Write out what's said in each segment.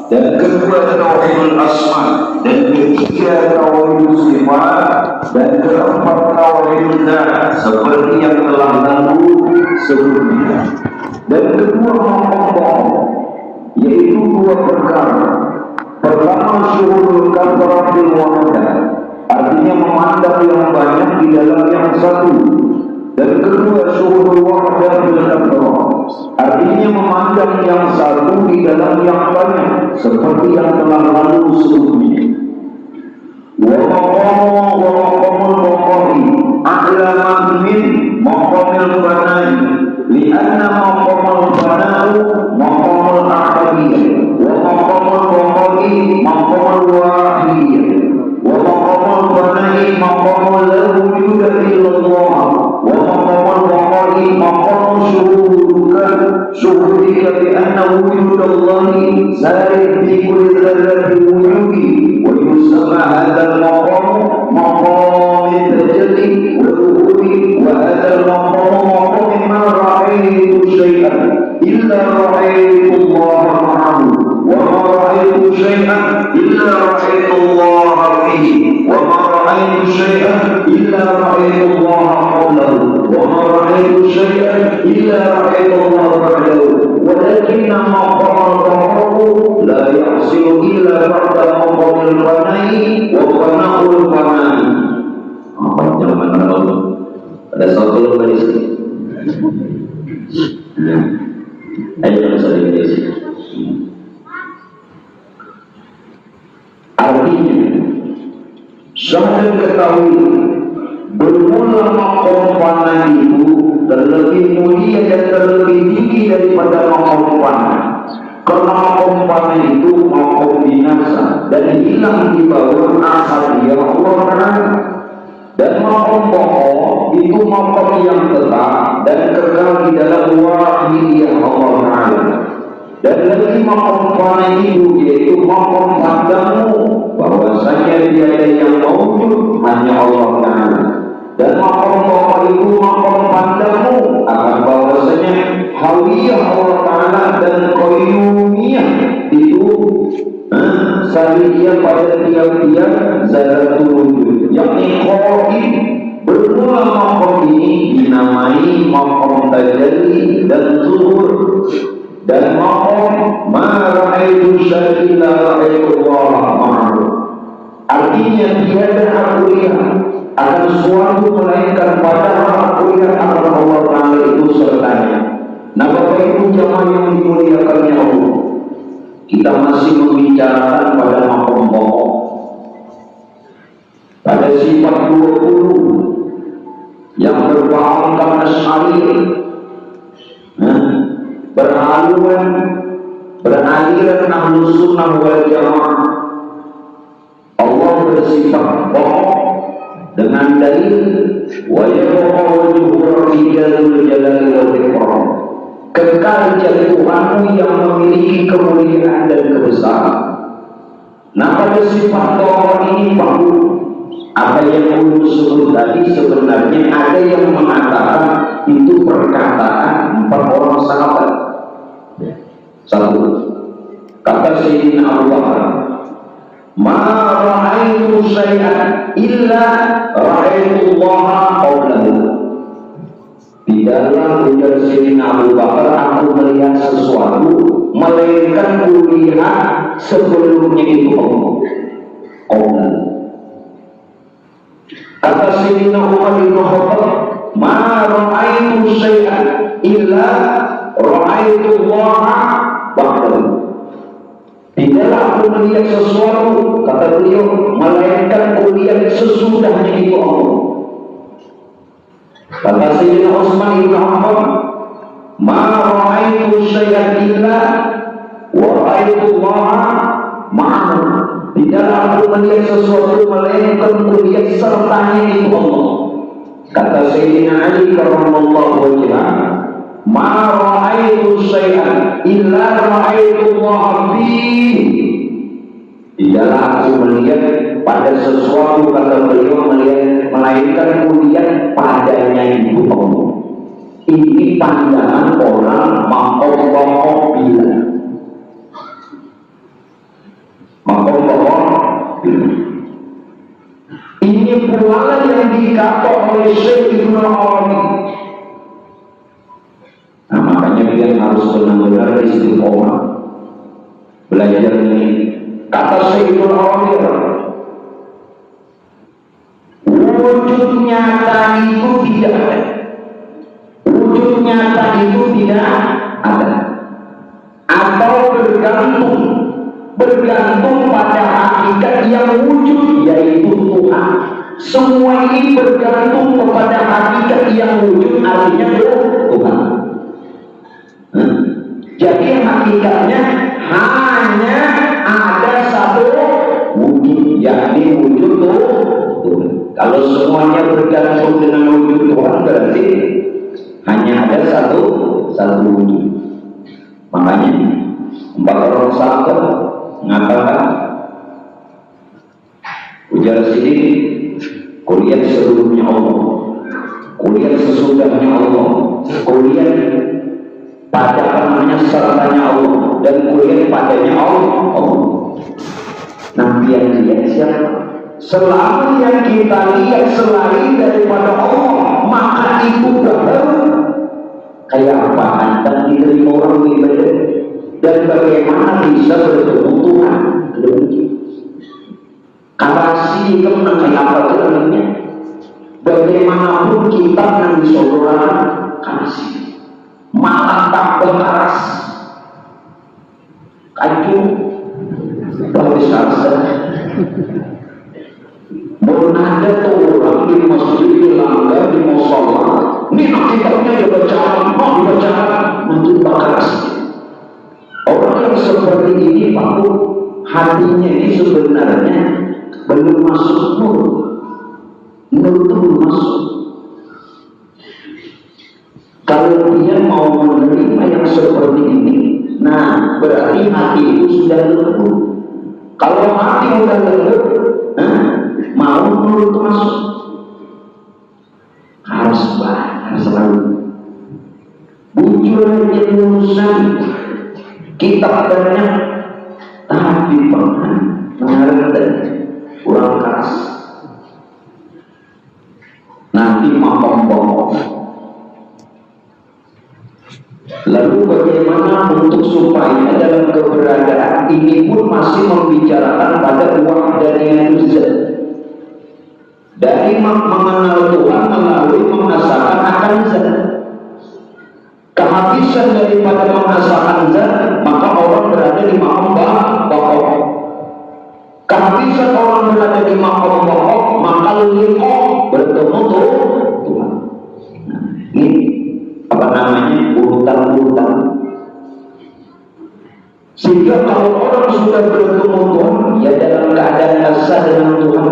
dan kedua tauhidul asma, dan ketiga tauhidul sifat, dan keempat tauhidul dzat seperti yang telah lalu sebelumnya. Dan kedua pokok yaitu dua perkara. Pertama, syuhudul kathratil wahidah, artinya memandang yang banyak di dalam yang satu. Dan kedua, syuhudul wahdatil kathrah, artinya memandang yang satu di dalam yang banyak seperti yang telah lalu sebelumnya. Wa maqamul baqai a'la min maqamil fanai, li'anna maqamul fanai maqamul a'liyah, wa maqamul baqai maqamul wahidiyah, wa maqamul fanai maqamul la wujuda illallah, wa maqamul baqai maqamul syuhudika bi anna wujudallahi sari fi kulli dzarratin wujudi, wa yusamma hadzal maqam maqam tajalli wa dhuhuri, wa hadzal maqam maqam ma ra'aytu syai'an illa ra'aytu Allah ma'ahu, wa ma ra'aytu syai'an illa ra'aytu Allah fihi, wa ma ra'aytu syai'an illa ra'aytu Allah hawlahu, wa ma ra'aytu syai'an illa ra'aytu Allah ba'dahu, walakinna maqamahu la yahsilu illa ba'da maqamil fanai wa fana'ul fanai. Apa zaman lalu ada satu lagi sini. Ayo bahasa Inggris. Artinya, saya ketahui bermula maqam fana itu terlebih mulia dan terlebih tinggi daripada maqam fana. Karena maqam fana itu maqam binasa dan hilang di bawah ahadiyah Allah Ta'ala. Dan maqam pokok itu maqam yang tetap dan kekal di dalam wahidiyah Allah Ta'ala. Dan lagi maqam fana itu yaitu maqam pandanganmu bahwasanya tiada yang mawjud hanya Allah Ta'ala. Dan maqam pokok itu maqam pandanganmu akan bahwasanya hawiyah Allah Ta'ala dan qayyumiyah itu saliyah pada tiap-tiap zaratul wujud, yakni qayyum. Bermula maqam ini dinamai maqam tajalli dan zuhur, dan maqam ma ra'aitu syai'an illa ra'aitu Allah ma'ahu, artinya tiada aku lihat akan sesuatu melainkan padahal aku lihat akan Allah Ta'ala itu sertanya. Nah, Bapak Ibu jamaah yang dimuliakannya Allah, kita masih membicarakan pada maqam pokok, pada sifat 20 yang berpaham asy'ari, beraliran Ahlus Sunnah wal Jamaah. Allah bersifat pokok dengan dalil wa yabqa wajhu rabbikal jalali wal ikram, kekal Tuhanmu yang memiliki kemuliaan dan kebesaran. Nah, pada sifat pokok ini baru apa yang ulun sebut tadi sebenarnya ada yang mengatakan itu perkataan 4 orang sahabat. Satu, kata Sayyidina Abu Bakar, ma ra'aitu syai'an illa ra'aitu Allah qawlahu. Di dalam ujar Sayyidina Abu Bakar, aku melihat sesuatu melainkan kulihat sebelumnya itu Allah qawlahu. Kata Sayyidina Umar bin Khattab, ma ra'aitu syai'an illa ra'aitu Allah ba'dahu. Tidaklah aku melihat sesuatu, kata beliau, melainkan melihat sesudahnya itu Allah. Kata Sayyidina Utsman bin Affan, ma ra'aitu syai'an illa wa ra'aitu Allah ma'ahu. Tidaklah aku melihat sesuatu melainkan melihat sertanya itu Allah. Kata Sayyidina Ali karramallahu wajhahu, ma ra'aitu syai'an illa ra'aitu Allah fihi. Tidaklah aku melihat pada sesuatu, kata beliau, melainkan melihat padanya itu Allah. Ini pandangan orang maqam bila. dikatok oleh Syekh Ibnu Arabi. Nah, makanya dia harus benar-benar istiqomah belajar ini. Kata Syekh Ibnu Arabi, wujud nyata itu tidak ada. Wujud nyata itu tidak ada. Atau bergantung pada hakikat yang wujud, yaitu Tuhan. Semua ini bergantung kepada hakikat yang wujud, artinya Tuhan. Jadi hakikatnya hanya ada satu wujud, yakni wujud Tuhan. Kalau semuanya bergantung dengan wujud Tuhan, berarti hanya ada satu wujud. Makanya 4 orang sahabat mengatakan, ujar sini, kuliah sebelumnya Allah, kuliah sesudahnya Allah, kuliah pada sertanya Allah, dan kuliah padanya Allah. Nanti yang lihat siapa? Selama yang kita lihat selain daripada Allah, maka itu baru kayak apa Anda diterima orang ibadah, dan bagaimana bisa bertemu Tuhan? Karasi kemana kayak apa jalannya? Bagaimanapun kita yang disaudara kasih, maka tak berkaras kaju bagus rasa. Belum ada tuh orang di masjid, di langgar, di musola. Ini hakikatnya dibaca, mau dibaca, untuk berkaras. Orang yang seperti ini, Pak, hatinya ini sebenarnya belum masuk nur. Nur itu belum masuk. Kalau dia mau menerima yang seperti ini, nah berarti hati itu sudah lembut. Kalau hati sudah lembut, mau nur itu masuk. Harus selalu muncul urusan kitab banyak, tapi pernah mengarang kurang keras. Nanti makom bongkok. Lalu bagaimana untuk supaya dalam keberadaan ini pun masih membicarakan pada wahdaniyatul zat, dari mengenal Tuhan melalui mengesahkan akan zat. Kehabisan daripada mengesahkan zat, maka orang berada di maqam baqo. Kehabisan orang berada di maqam baqo, maka liqa bertemu Tuhan. Nah, ini apa namanya, urutan-urutan. Sehingga kalau orang sudah bertemu Tuhan, ya dalam keadaan kasar dengan Tuhan.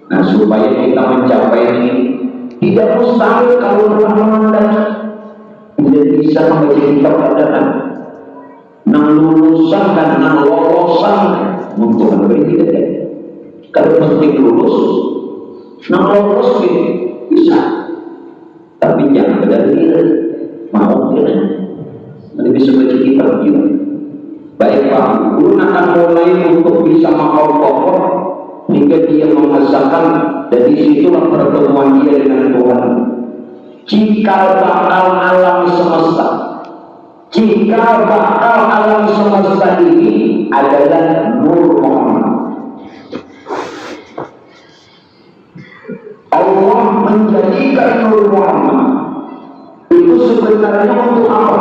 Nah, supaya kita mencapai ini, tidak mustahil kalau Tuhan memandang. Tidak bisa membaca kitab keadaan. Nang lulusan dan nang lolosan untuk tidak. Kalau penting lulus, nang lolos bisa. Tapi jangan benar-benar mau tidak. Nanti bisa baca kitab juga. Baik Pak, guru akan mulai untuk bisa mengkokoh hingga dia mengesahkan, dan disitulah pertemuan dia dengan Tuhan. Jika bakal alam semesta, jika bakal alam semesta ini adalah Nur Muhammad, Allah menjadikan Nur Muhammad itu sebenarnya untuk apa?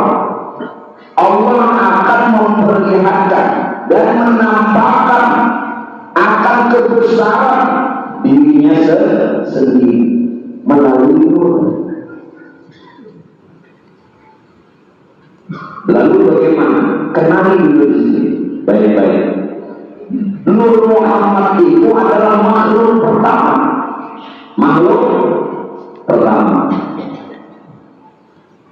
Allah akan memperlihatkan dan menampakkan akan kebesaran dirinya sendiri melalui Nur. Lalu bagaimana? Kenali dulu di sini baik-baik. Nur Muhammad itu adalah makhluk pertama. Makhluk pertama.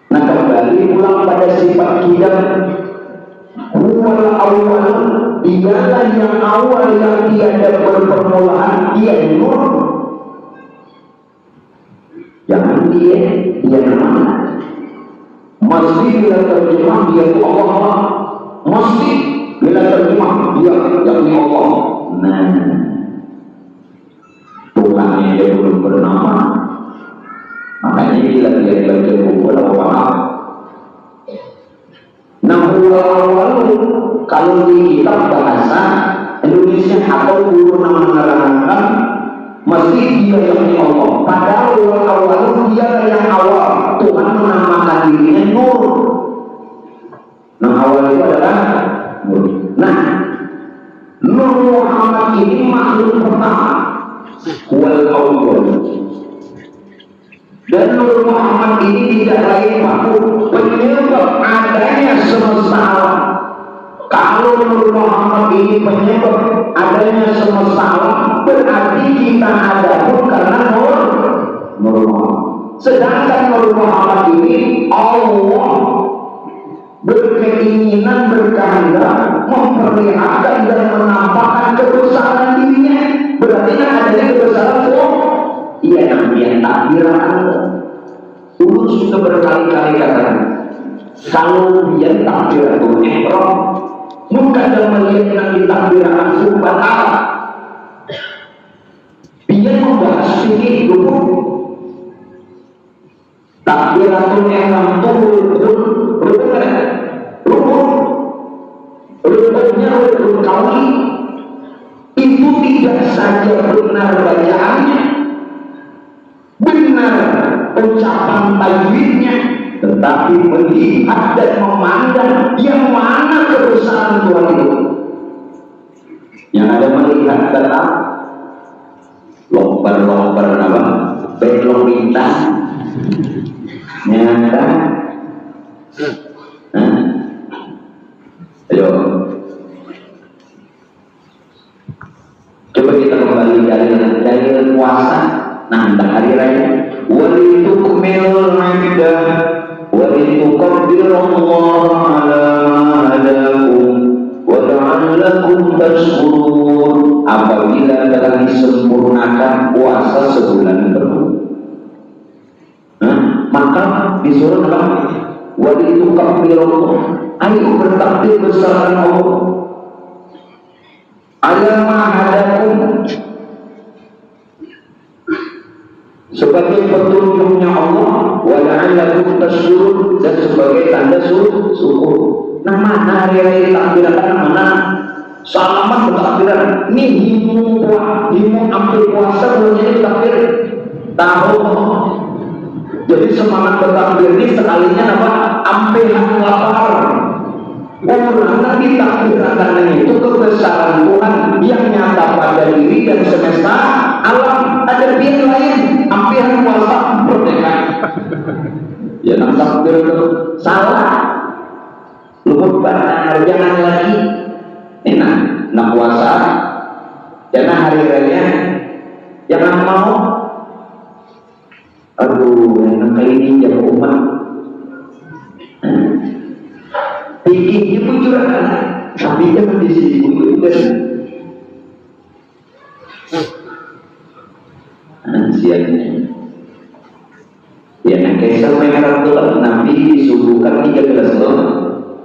Nah, kembali ulang pada sifat kita. Huwal awal, dialah yang awal yang tiada berpermulaan, dia nur. Jangan dia mana? Mesti bila terjemah dia itu Allah. Mesti bila terjemah dia yakni Allah. Nah, Tuhan yang dia belum pernah awal-awal kalau di kitab bahasa Indonesia atau guru menerangkan mesti dia yang Allah. Padahal awal dia yang awal. Tuhan menamakan dirinya Nur. Nah awal itu adalah Nur. Nah Nur Muhammad ini makhluk pertama. Wal awal. Dan Nur Muhammad ini tidak lain makhluk penyebab adanya semesta alam. Kalau Nur Muhammad ini penyebab adanya semesta alam, berarti kita ada pun karena Nur Muhammad. Sedangkan Nur Muhammad ini Allah berkeinginan, berkehendak memperlihatkan dan menampakkan kebesaran dirinya. Berarti kan adanya kebesaran Allah. Iya namanya takbiran. Dulu sudah berkali-kali katakan, kalau dia takbiratul ihram, bukan dan melihat nanti takbiran subhanallah. Dia membahas fikih dulu. Takbiratul ihram rukunnya rukun kauli. Itu tidak saja benar bacaannya, benar ucapan tajwidnya, tetapi melihat dan memandang yang mana kebesaran Tuhan itu. Yang ada melihat tetap lombar apa? Belok lintas nyata. Ayo coba kita kembali dari puasa. Nah, hari raya walitukmilul iddah walitukabbirullaha ala ma hadakum wa la'allakum tashkurun. Apabila telah disempurnakan puasa sebulan penuh, maka disuruh apa? Walitukabbirullaha, ayo bertakbir besaran Allah ala ma hadakum, sebagai petunjuknya Allah, wa la'allakum tashkurun, dan sebagai tanda syukur. Nah, mana hari raya takbiran, mana salaman bertakbiran? Ini himu ambil puasa belum takbir tahu. Jadi semangat bertakbir ini sekalinya apa? Ambil lapar. Karena ditakbirkan itu kebesaran Tuhan yang nyata pada diri dan semesta alam. Ada pihak lain, hampir puasa merdeka. Ya nak takbir itu salah. Luput benar, jangan lagi. Enak, nak puasa. Jangan hari raya, jangan mau. Aduh, enak kali ini ya umat. Pikirnya muncul tapi jangan di sini muncul. Siangnya ya kisah merah telur Nabi disuguhkan 3 gelas telur,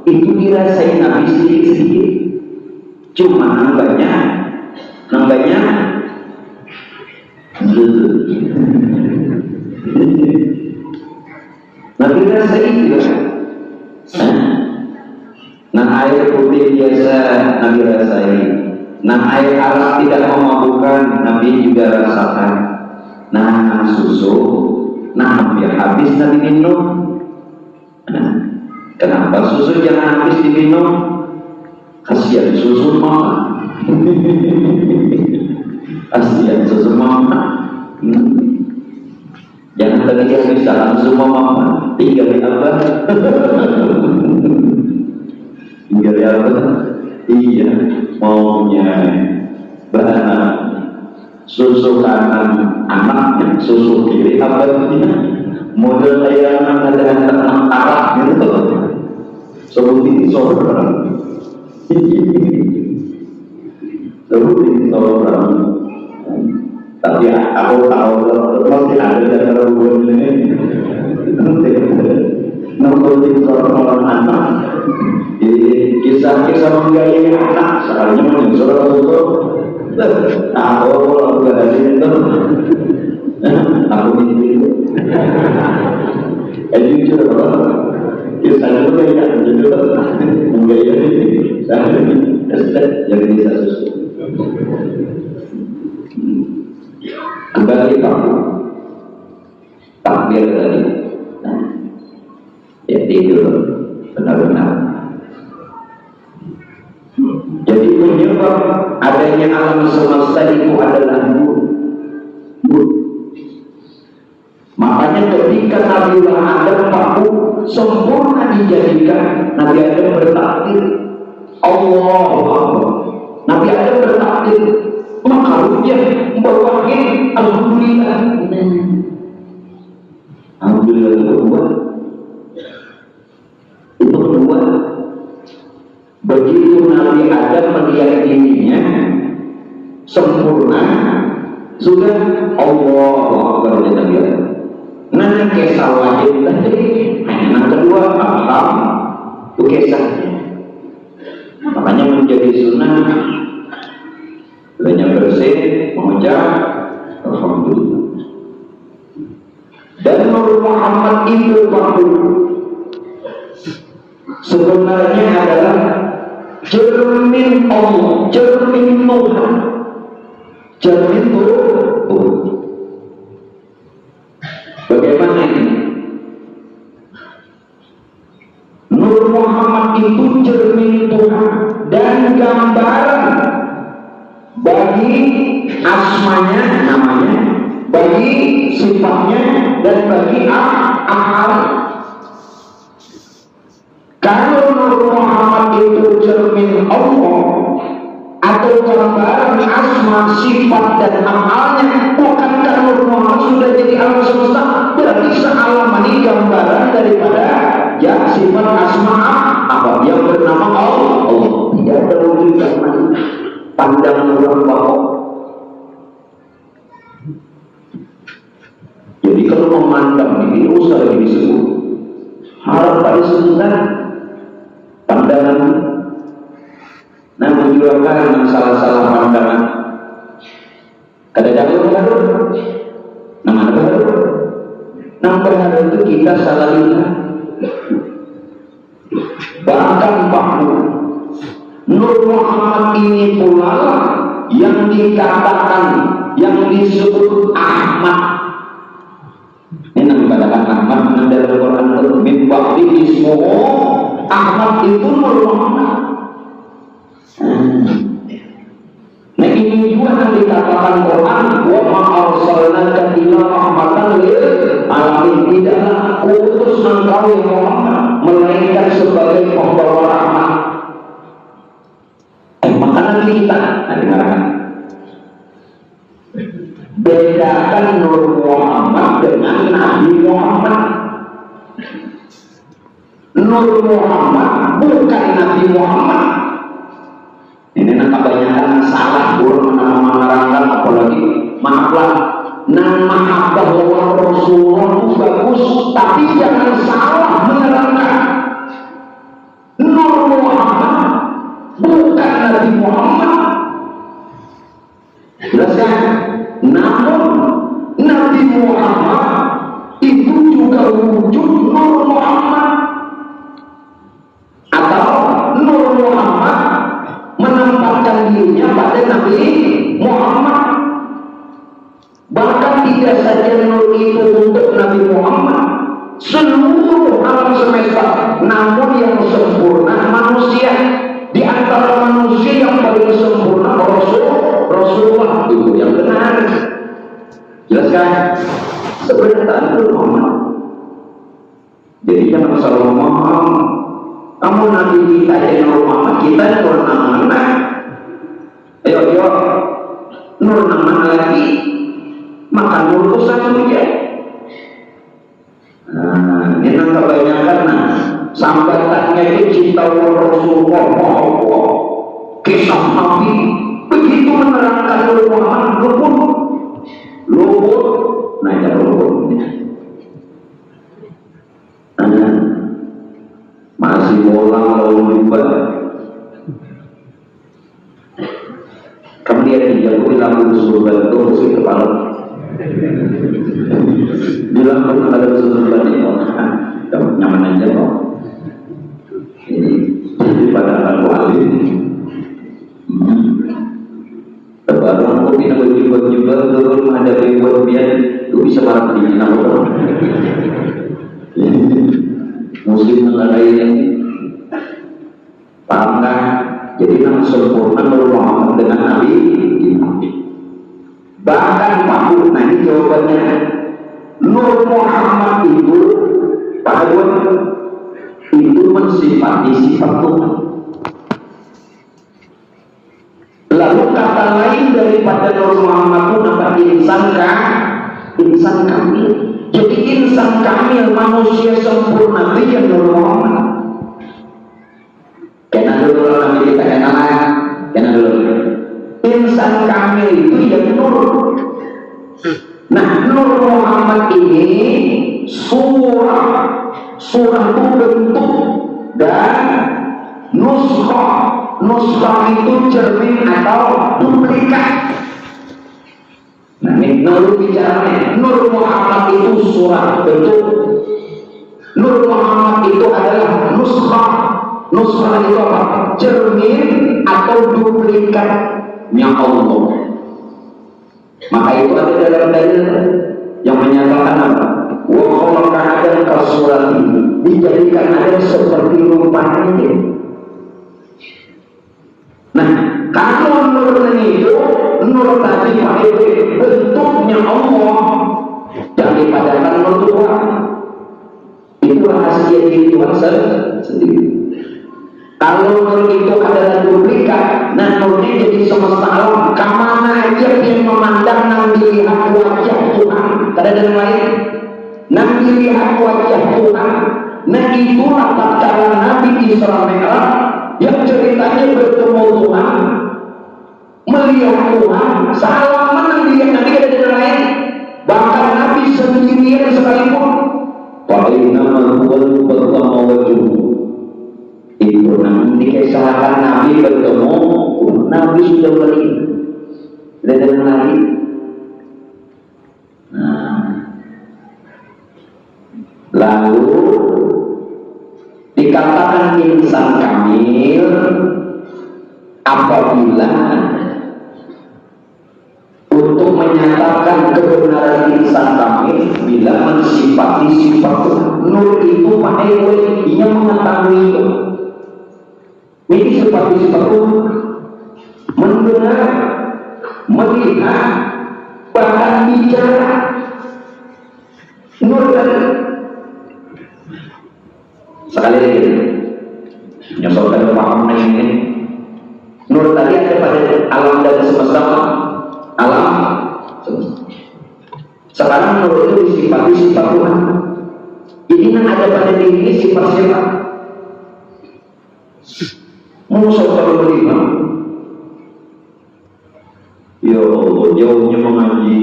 itu dirasain Nabi sedikit-sedikit, cuma nambahnya Nabi rasain juga. Nah air putih biasa Nabi rasain. Nah air arak tidak memabukkan Nabi juga rasakan. Nah susu, nah hampir habis Nabi minum. Nah, kenapa susu jangan habis diminum? Kasihan susu mama. Kasihan susu mama. Jangan lagi habis dalam semua mama. Tinggal di apa? Tinggal di apa? Iya, maunya bahan susu kanan anaknya, susu kiri abadnya, model kayak anak ada anak Arab gitu, seperti seorang, tapi aku tahu masih ada yang terlalu ini, nanti seorang anak, kisah-kisah menggayai anak, sekalinya seorang susu. Aku gak ada itu, aku itu, jujur kisah Kalau beda jodoh enggak ya. Jadi bisa susu. Kembali Pak takbir tadi. Ya tidur benar-benar. Jadi penyebab adanya alam semesta itu adalah nur. Makanya ketika Nabi Adam paku sempurna dijadikan, Nabi Adam bertakbir, Allah Akbar. Nabi Adam bertakbir, maka hujan berwahid, alhamdulillah. Alhamdulillah itu kedua. Begitu Nabi Adam melihat dirinya sempurna, sudah Allah Akbar dari Nabi Adam. Nah, kisah wajib tadi hanya kedua paham itu kisahnya. Makanya menjadi sunnah banyak bersih mengucap alhamdulillah. Dan Nur Muhammad itu sebenarnya adalah cermin Allah, cermin Tuhan, cermin Tuhan. Bagaimana ini? Nur Muhammad itu cermin Tuhan dan gambaran bagi asmanya, namanya, bagi sifatnya, dan bagi amal. Kalau Nur Muhammad itu cermin Allah atau gambaran asma, sifat, dan amalnya, bukankah Nur Muhammad sudah jadi alam semesta? Berarti sealam ini gambaran daripada ya sifat asma apa yang bernama Allah. Tidak ada wujud yang lain. Pandangan orang bohong. Jadi kalau memandang ini usah disebut harap pada sebentar pandangan. Nah, menjualkan salah-salah pandangan. Kadang-kadang itu kita salah lihat. Bahkan Pak Nur Muhammad ini pula yang dikatakan, yang disebut Ahmad. Ini yang dikatakan Ahmad dalam Al-Quran itu min ba'di ismuhu Ahmad itu Nur Muhammad. Nah ini juga yang dikatakan Quran, wa ma arsalnaka illa rahmatan lil alamin. Tidaklah utus engkau ya Muhammad melainkan sebagai pembawa rahmat. Makanan kita, dengarkan. Bedakan Nur Muhammad dengan Nabi Muhammad. Nur Muhammad bukan Nabi Muhammad. Ini nak kebanyakan salah buruk menerangkan, apalagi maaflah nama bahwa Rasulullah itu bagus, tapi jangan salah menerangkan. Nur Muhammad bukan Nabi Muhammad. Jelaskan. Namun Nabi Muhammad itu juga wujud Nur Muhammad, atau Nur Muhammad menempatkan dirinya pada Nabi Muhammad. Bahkan tidak saja nur itu untuk Nabi Muhammad, seluruh alam semesta. Namun yang sempurna manusia, di antara manusia yang paling sempurna Rasulullah itu yang benar. Jelaskan. Sebenarnya Nur Muhammad. Jadi jangan salah ngomong. Kamu Nabi kita yang Nur Muhammad, kita Nur mana? Ayo Nur mana lagi? Maka Nur itu satu saja. Nah, ini yang kebanyakan sambatannya itu cinta Rasulullah, kisah Nabi. Begitu menerangkan Nur Muhammad, luput, naik luput. Masih bolang lalu lupa. Kemudian dijauhi lalu surga itu si kepala. Bilang ada surga ini, nyaman aja kok. coba turun menghadapi biar itu bisa marah dengan apa? Muslim mengenai paham kan? Jadi nama sempurna Nur Muhammad dengan Nabi. Bahkan Pak, nah ini jawabannya. Nur Muhammad itu itu mensifati sifat Tuhan. Lalu kata lain daripada Nur Muhammad itu apa? Insan kamil. Jadi insan kamil, manusia sempurna itu yang Nur Muhammad. Kena dulu kami kita kena dulu. Insan kamil itu yang Nur. Nah, Nur Muhammad ini surah itu bentuk dan nuskah itu cermin atau duplikat. Nah, ini Nur bicaranya. Nur Muhammad itu surah bentuk. Nur Muhammad itu adalah nuskah. Nuskah itu apa? Cermin atau duplikatnya Allah. Maka itu ada dalam dalil yang menyatakan apa? Wa khalaqa Adam kasurati, dijadikan Adam seperti rupanya. Nah, kalau nur itu, nur tadi pada bentuknya Allah, daripada nur Tuhan. Itu rahasia diri Tuhan sendiri. Kalau nur itu adalah duplikat, nah nurnya jadi semesta alam. Kemana aja yang memandang nang dilihat wajah Tuhan. Ada yang lain, nang dilihat wajah Tuhan. Nah itulah tatkala Nabi Isra Mi'raj yang ceritanya bertemu Tuhan, melihat Tuhan, salaman nang dilihat Nabi. Ada yang lain, bahkan Nabi sendirian sekalipun. Paling nama Tuhan pertama wajah. Itu nanti kesalahan Nabi bertemu, Nabi sudah balik. Dan lagi. Nah, lalu dikatakan insan kamil apabila untuk menyatakan kebenaran insan kamil bila mensifati sifat nur itu pakai yang mengetahui itu. Ini sifat-sifat mendengar, melihat, bahkan bicara. Nur dan sekali lagi menyesuaikan paham ini. Nur tadi ada pada alam dan semesta alam. Sekarang nur itu disifati sifat Tuhan. Jadi yang ada pada diri ini sifat-sifat. Musuh kalau beriman, ya Allah, jauhnya mengaji.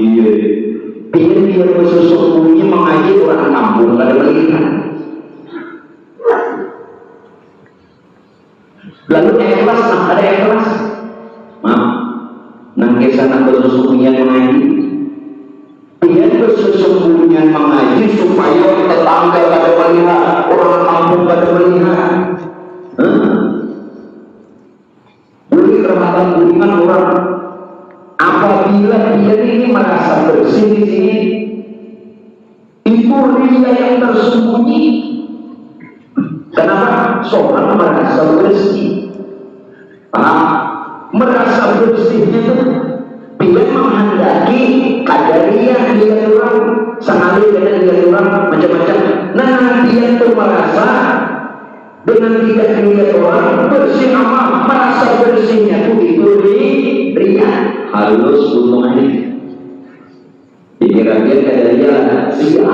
Biar sesungguhnya mengaji orang kampung, gak ada melihat. Lalu ikhlas, ada ikhlas. Maaf, nanti sana sesungguhnya mengaji. Biar sesungguhnya mengaji supaya tetangga gak ada melihat, orang kampung gak ada melihat. Boleh terhadap hubungan orang apabila dia ini merasa bersih di sini, itu dia yang tersembunyi. Kenapa? Seorang merasa bersih. Merasa bersihnya itu dia menghendaki kadariah dia orang, sengaja dia orang macam-macam. Nah dia itu merasa dengan tidak dilihat orang bersih amal, merasa bersihnya itu ria halus untungnya. Pikiran dia kadariah ria.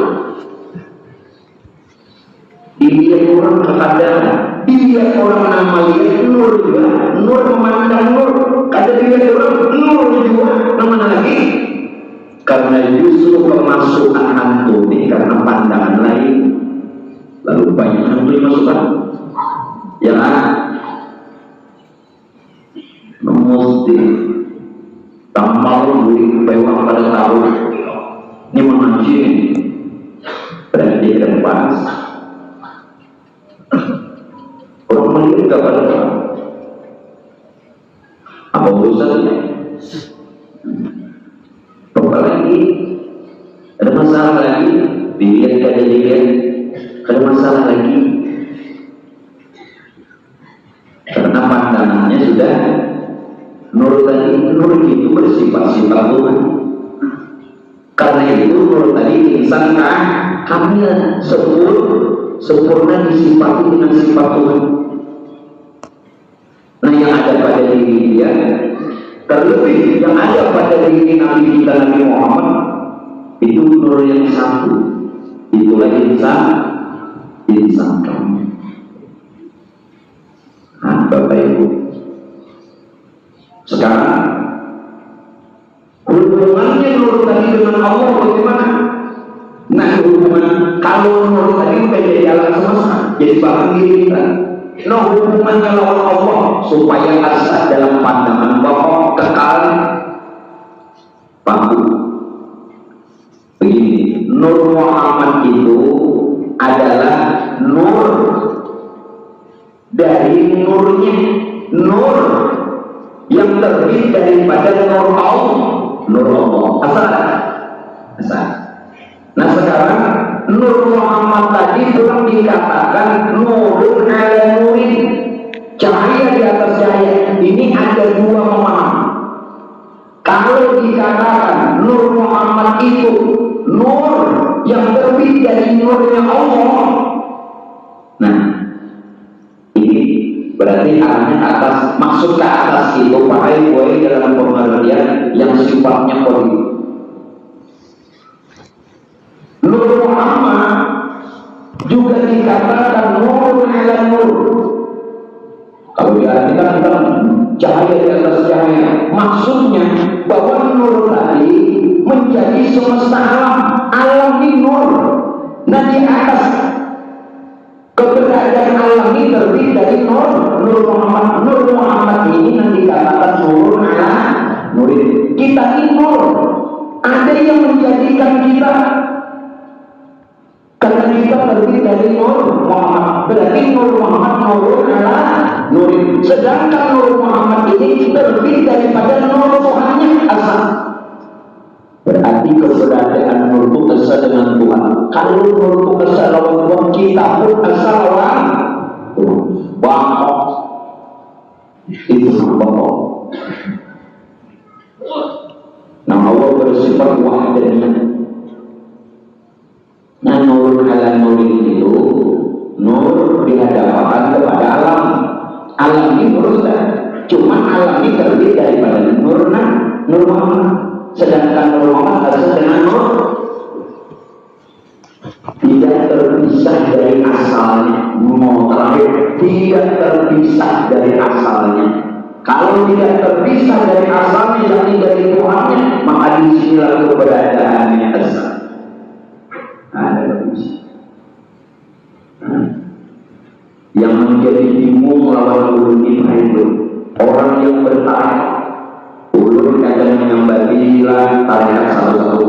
Dilihat orang keadaan, dilihat orang nama lihat nur juga, nur memandang nur. Kadang dilihat orang nur juga, mana lagi? Karena justru kemasukan hantu ini karena pandangan lain. Lalu banyak hantu yang masukkan. Ya, mesti tambal beli pewang pada tahun ini mengaji berarti dan panas. Orang melihat gak pada tahun apa urusannya? Nur tadi, nur itu bersifat-sifat Tuhan. Karena itu nur tadi insan kamil, sempurna disifati dengan sifat Tuhan. Nah, yang ada pada diri dia, terlebih yang ada pada diri Nabi kita Nabi Muhammad, itu nur yang satu. Itulah insan kamil. Nah, Bapak Ibu, sekarang hubungannya nur tadi dengan Allah bagaimana? Nah, hubungan kalau nur tadi bukan jadi alam semesta, jadi bahan diri kita. Nah, hubungannya lawan Allah supaya asal dalam pandangan pokok kekal pangku. Begini, Nur Muhammad itu adalah nur dari nurnya, nur yang terbit daripada nur Allah, nur Allah. Asal. Nah, sekarang Nur Muhammad tadi belum dikatakan nurun ala nurin, cahaya di atas cahaya. Ini ada dua pemahaman. Kalau dikatakan Nur Muhammad itu nur yang terbit dari nurnya Allah, nah ini berarti arahnya ke atas, maksud ke atas itu pakai boleh dalam pengertian yang sifatnya politik. Nur Muhammad juga dikatakan nur ala nur. Kalau diartikan cahaya di atas cahaya, maksudnya bahwa nur tadi menjadi semesta alam, alam ini nur. Nah, di atas keberadaan alam ini terbit dari nur Muhammad. Nur Muhammad ini yang dikatakan nur ala nur. Kita ini nur. Ada yang menjadikan kita, karena kita terbit dari nur Muhammad, berarti nur Muhammad nur ala nur. Sedangkan nur Muhammad ini terbit daripada nur Tuhannya asal. Berarti keberadaan nur itu esa dengan Tuhan. Kalau nur itu esa lawan Tuhan, kita pun esa lawan Tuhan. Itu pokok. Nah, Allah bersifat wahdaniyah. Nah, nur ala nur itu nur dihadapkan kepada alam. Alam ini nur, cuma alam ini terdiri daripada nur Muhammad. Sedangkan nur Muhammad asal dengan nur tidak terpisah dari asalnya. Mau terakhir, tidak terpisah dari asalnya. Kalau tidak terpisah dari asalnya, yakni dari Tuhannya, maka disinilah keberadaannya asal. Yang menjadi bingung lawan ulun itu orang yang bertanya. Ulun kadang menyembah tarikat satu-satu.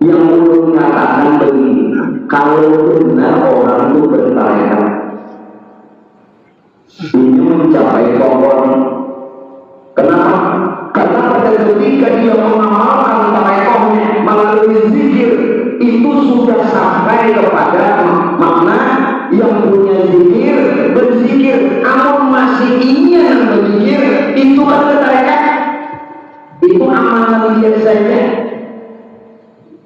Yang ulun katakan begini, kalau benar orang itu bertanya, ini mencapai pokok. Kenapa? Karena pada ketika dia mengamalkan tarekohnya melalui zikir, itu sudah sampai kepada makna yang punya zikir berzikir. Amal masih ingin berzikir, itu kan tarekat, itu amalan dia saja.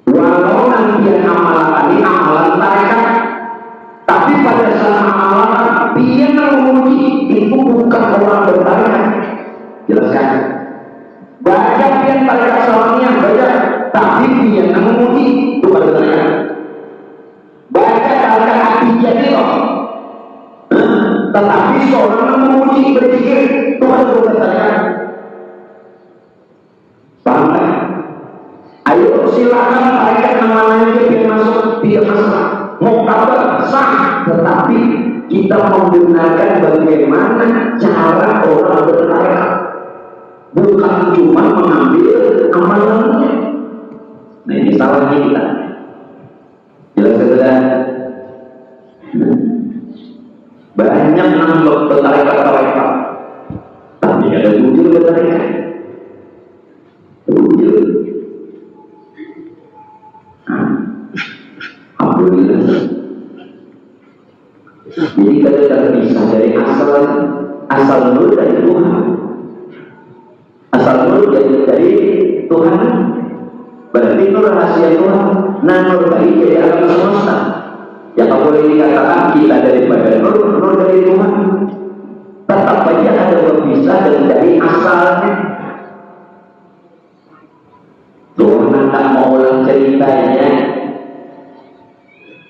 Walau nanti amalan ini amalan tarekat, tapi pada saat amalan dia memuji, itu bukan orang bertarekat. Jelaskan. Banyak yang tarekat salahnya banyak, tapi dia memuji, itu bukan bertarekat. Banyak tarekat hati jadi loh, tetapi seorang memuji berzikir, itu bukan bertarekat. Paham tak? Ayo silakan tarekat namanya dia masuk, tidak masalah. Mau kabar sah, tetapi kita menggunakan bagaimana cara orang bertarekat, bukan cuma mengambil amalannya. Nah, ini salahnya kita. Jelas-jelas banyak nambah bertarekat, tapi ada tujuh bertarekat. Alhamdulillah. Jadi kita terpisah dari asal nur dari Tuhan. Berarti itu rahasia Tuhan. Nah, nur tadi dari alam semesta. Yang boleh dikatakan kita daripada nur dari Tuhan. Tetap saja ada berpisah dari asalnya. Tuhan tak mau ulang ceritanya.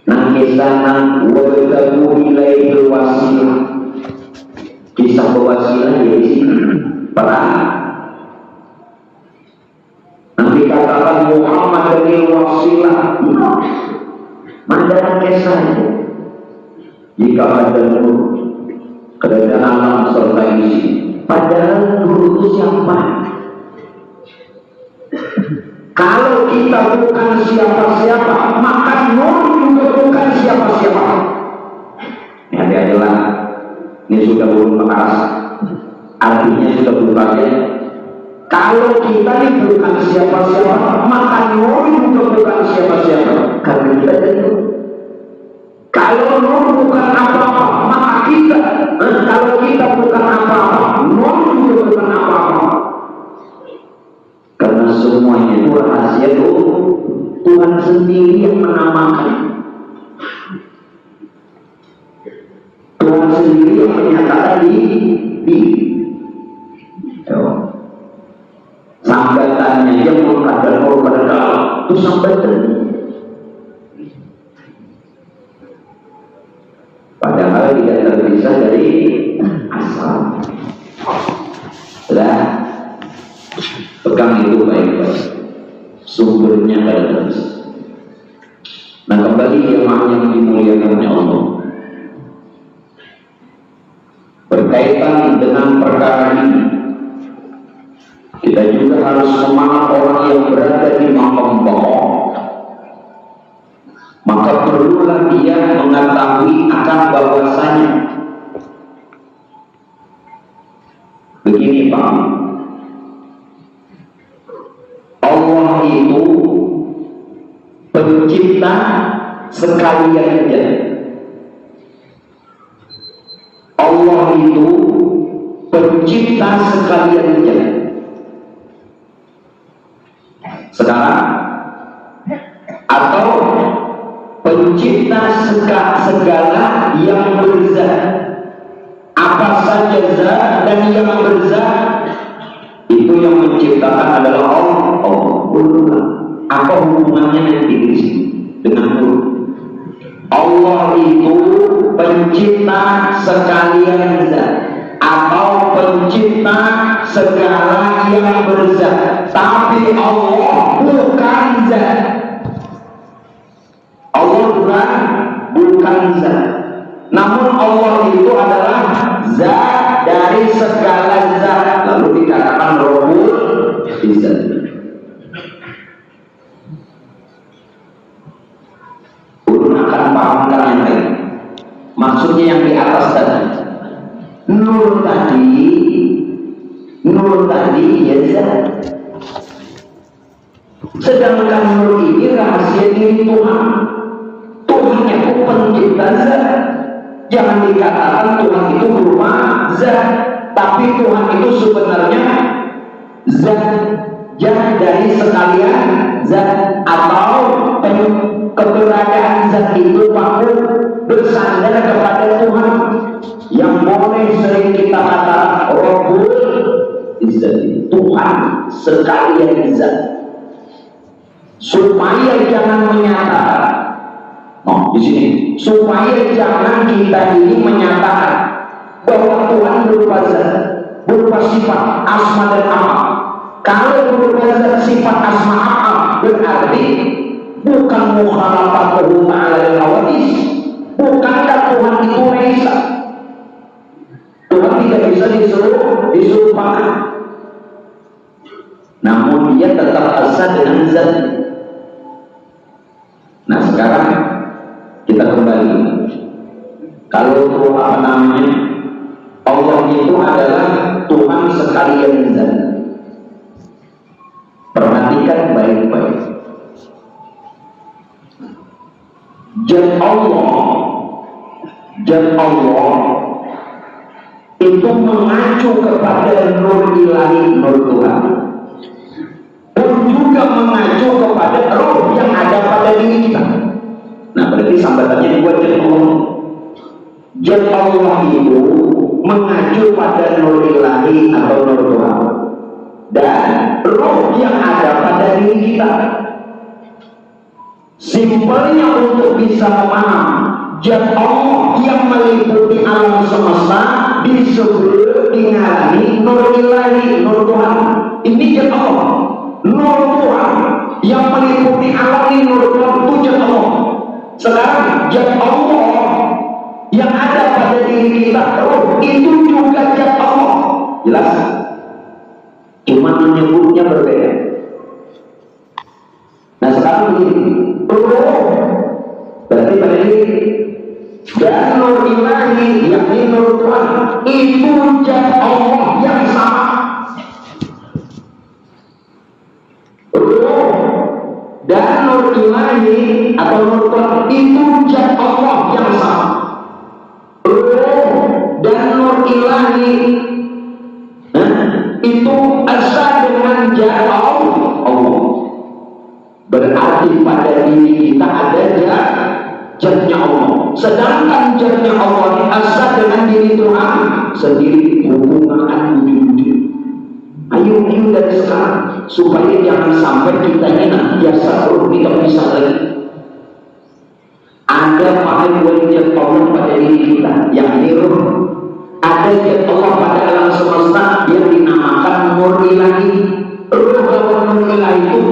Nang kisah nang wabtagu ilaihil wasilah. Kisah wasilah di sini perang. Nanti katakan Muhammad dari wasilah. Mandaran kisah itu. Jika ada nur, kerajaan alam serta isi. Padahal nur itu siapa? Kalau kita bukan siapa-siapa, maka nur juga bukan siapa-siapa. Ini adalah ini sudah belum keras. Artinya sudah berbagai. Kalau kita ini bukan siapa-siapa, maka nur juga bukan siapa-siapa. Karena kita itu. Kalau nur bukan apa-apa, maka kita. Kalau kita bukan apa-apa, nur juga bukan apa-apa. Karena semuanya itu rahasia Tuhan sendiri yang menamakan. Tuhan sendiri yang menyatakan di sambatannya yang mengatakan kepada Allah itu sambatan. Padahal tidak terpisah dari asal. Lah, pegang itu baik-baik. Sumbernya ada. Nah, kembali jemaah yang dimuliakan Allah. Berkaitan dengan perkara ini, kita juga harus memahami orang yang berada di makam bohong. Maka perlulah dia mengetahui akan bahwasanya begini Pak, Allah itu pencipta sekalian aja. Allah itu pencipta sekalian aja. Sekarang atau pencipta segala yang berzat. Apa saja zat dan yang berzat itu yang menciptakan adalah Allah. Apa hubungannya nanti di sini dengan itu? Allah itu pencipta sekalian zat atau pencipta segala yang berzat, tapi Allah bukan zat. Allah bukan zat. Namun Allah itu adalah zat dari segala zat. Lalu dikatakan Rabbul Izzat. Ulun akan pahamkan yang lain. Maksudnya yang di atas tadi. Nur tadi ya zat. Sedangkan nur ini rahasia diri Tuhan. Tuhan itu pencipta zat. Jangan dikatakan Tuhan itu berupa zat, tapi Tuhan itu sebenarnya zat yang dari sekalian zat, atau keberadaan zat itu patut bersandar kepada Tuhan yang boleh sering kita katakan Rabbul Izzat, Tuhan sekalian zat, supaya jangan menyatakan di sini, supaya jangan kita ini menyatakan bahwa Tuhan berupa zat, berupa sifat asma dan apa. Kalau berupa zat sifat asma apa berarti bukan mukhalafatuhu ma'al hawadis. Bukankah Tuhan itu maha? Tuhan tidak bisa disuruhkan. Namun dia tetap asa dengan zat. Nah sekarang kita kembali. Kalau apa namanya, Allah itu adalah Tuhan sekalian zat. Perhatikan baik-baik. Zat Allah itu mengacu kepada nur ilahi, nur Tuhan. Pun juga juga mengacu kepada roh yang ada pada diri kita. Nah, berarti sambatannya buat zat Allah. Zat Allah itu mengacu pada nur ilahi atau nur Tuhan dan roh yang ada pada diri kita. Simpelnya untuk bisa memaham zat Allah yang meliputi alam semesta disebut dingarani nur ilahi, nur Tuhan. Ini zat Allah. Nur Tuhan yang meliputi alam ini, nur Tuhan itu zat Allah. Sekarang zat Allah yang ada pada diri kita, roh itu juga zat Allah. Jelas? Cuma menyebutnya berbeda. Nah sekarang begini, roh berarti tadi dan nur ilahi yakni nur Tuhan itu zat Allah yang sama. Roh dan nur ilahi atau nur Tuhan itu zat Allah yang sama. Roh dan nur ilahi itu asal dengan zat Allah. Berarti pada diri kita ada zatnya Allah. Sedangkan zatnya Allah ini asal dengan diri Tuhan sendiri, hubungan wujud. Ayo dari sekarang supaya jangan sampai kita ini nanti biasa terus kita bisa lagi. Ada zat Allah pada diri kita yang roh. Ada zat Allah pada alam semesta yang dinamakan nur ilahi. Roh dan nur ilahi itu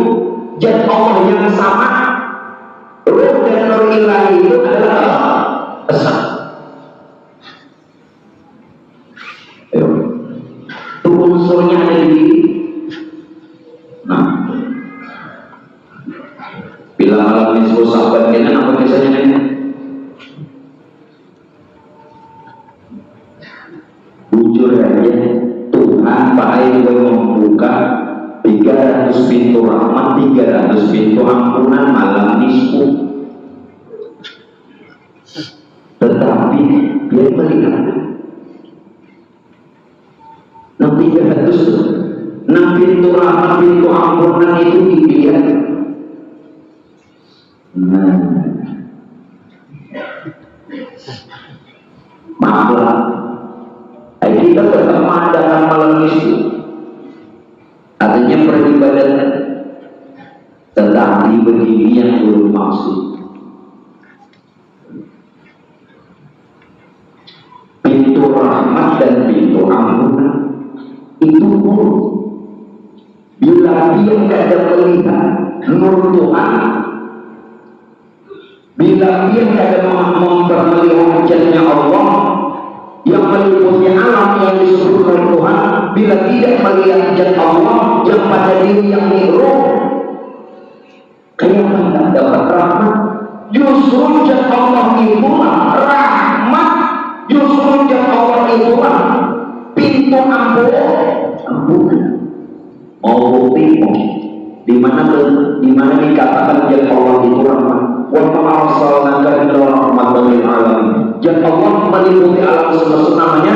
zat Allah yang sama. Roh dan nur ilahi itu adalah esa. Itu unsurnya ada di. Nah, bila malam nisfu sahabat kita apa biasanya? Jujur aja, Tuhan baik membuka 300 pintu rahmat, 300 pintu ampunan malam nisfu. Tetapi dia melihat 6 pintu rahmat, pintu ampunan itu dilihat. Maaflah, kita tetap mengadakan malam nisfu, artinya peribadatan, tetapi begini yang belum maksud. Pintu rahmat dan pintu ampunan itu nur. Bila dia tidak melihat nur Tuhan, bila dia tidak mempermelihat zatnya Allah yang meliputi alam yang disebut nur Tuhan, bila tidak melihat zat Allah yang pada diri yang roh, kayak tidak dapat rahmat. Justru zat Allah itulah rahmat. Justru zat Allah itulah pintu ampunan. Mau bukti di mana dikatakan zat Allah itu rahmat. Wa ma'arsalnaka illa rahmatan lil alamin. Zat Allah meliputi alam semesta namanya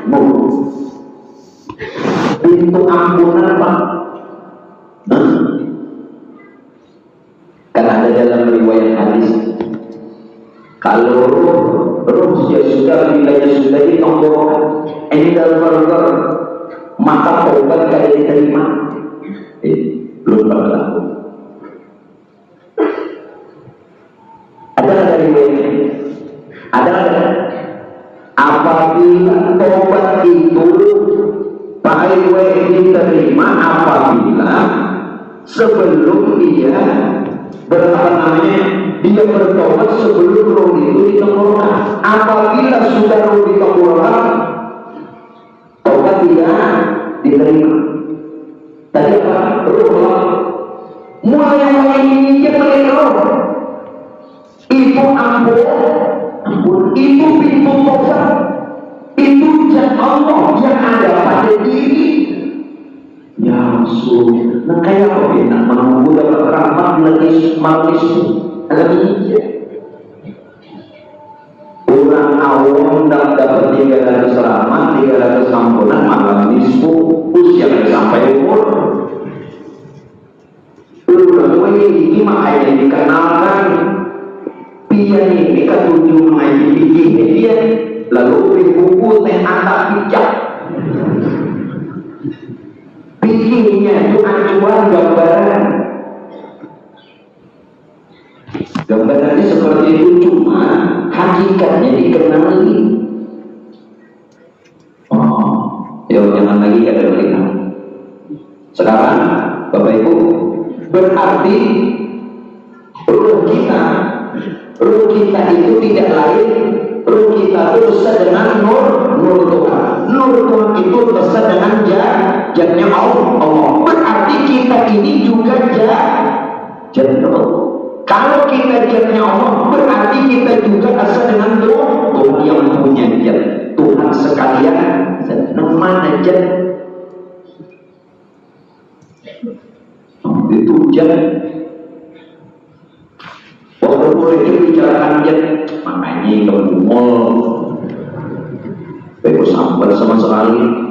nur. Pintu ampunan apa? Kan ada dalam riwayat hadis, kalau roh dia sudah wilayah sudah ditenggorokan, ini dalam barang maka taubat kada diterima. Belum pernah. Ada riwayat? Ada. Apabila taubat itu baik diterima apabila sebelum dia dia bertobat sebelum roh itu ditenggorokan. Apabila sudah roh ditenggorokan, taubat tidak diterima. Tadi apa? Roh mulai ini dia melihat roh itu ampun, itu pintu taubat, itu zat Allah yang ada pada diri. Ya Rasul, nah kayak apa kita menunggu dapat rahmat manis lagi? Orang awam dapat 300 rahmat, 300 ampunan malam nisfu usia sampai umur. makanya dikenalkan pian ini ketujuh mengaji fikih dia lalu beri buku teh anak bijak. Fikihnya itu acuan gambaran. Gambarannya seperti itu, cuma hakikatnya dikenali. Ya jangan lagi ada kita. Sekarang Bapak Ibu, berarti ruh kita itu tidak lain, ruh kita itu bersama dengan nur Tuhan. Nur Tuhan itu bersama dengan jatnya Allah. Berarti kita ini juga jatnya Allah. Kalau kita jatnya Allah, berarti kita juga asal dengan Tuhan yang punya jat. Tuhan sekalian, mana jat? Itu jat. Waktu boleh dibicarakan jat, makanya kalau mall, bego sampai sama sekali.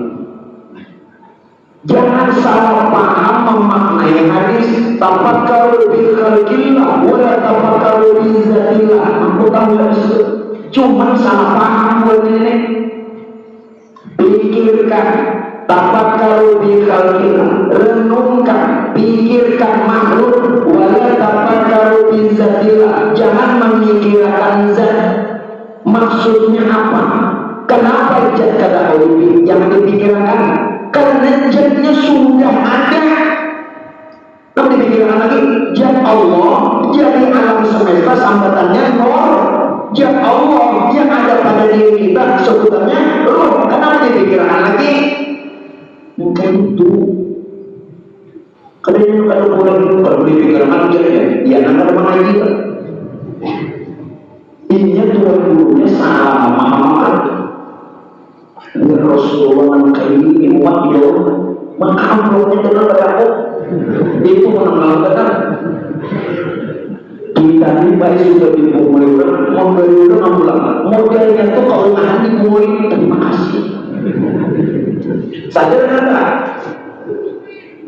Jangan salah paham memaknai hadis tafakkaru bil khalqillah wa tafakkaru bi zatillah. Aku tahu cuma salah paham ini. Pikirkan tafakkaru bil khalqillah, renungkan, pikirkan makhluk wa tafakkaru bi zatillah. Jangan memikirkan zat. Maksudnya apa? Kenapa zat kata ulama yang dipikirkan? Karena jatnya sudah ada. Lalu dipikirkan lagi, jat Allah jadi alam semesta sambatannya nur. Jat Allah yang ada pada diri kita sebutannya ruh. Kenapa dipikirkan lagi? Bukan itu. Kalau dipikirkan jatnya, ya nggak ada mana kita. Ini Tuhan gurunya sama Muhammad. Rasulullah kaini umat itu maka amplopnya dengan berapa itu menanggalkan kita ini baik sudah dimulai memberi orang pulang modelnya tuh kalau nggak dimulai terima kasih sadar nggak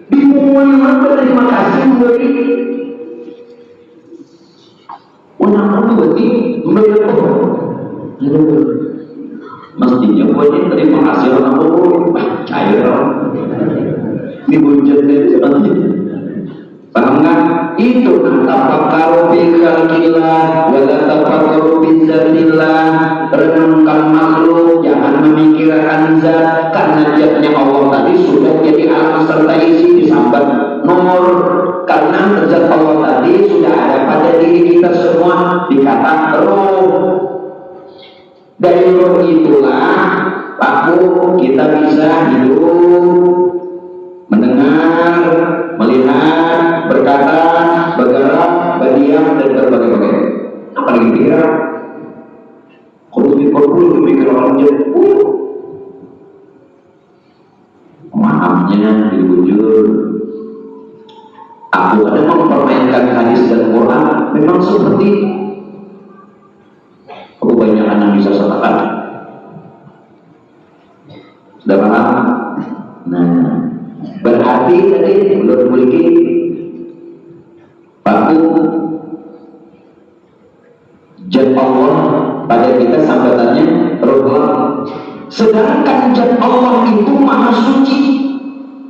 dimulai apa terima kasih memberi orang berarti memberi mestinya buatnya terima kasih orang tua cair dibunjat dari seperti paham nggak? Itu tafakkaru bil khalqillah wa la tafakkaru bi zatillah. Renungkan makhluk, jangan memikirkan zat, karena zatnya Allah tadi sudah jadi alam serta isi disambat nur. Karena zat Allah tadi sudah ada pada diri kita semua, dikata ruh. Dari roh itulah aku kita bisa hidup, mendengar, melihat, berkata, bergerak, berdiam, dan berbagai-bagai. Apa lagi pikiran? Kalau dipikir orang jauh, maafnya diwujud. Aku ada mempermainkan hadis dan Quran, memang seperti itu. Kebanyakan yang bisa katakan sudah paham? Nah, berarti tadi belum memiliki batu zat Allah pada kita sambatannya roh. Sedangkan zat Allah itu maha suci.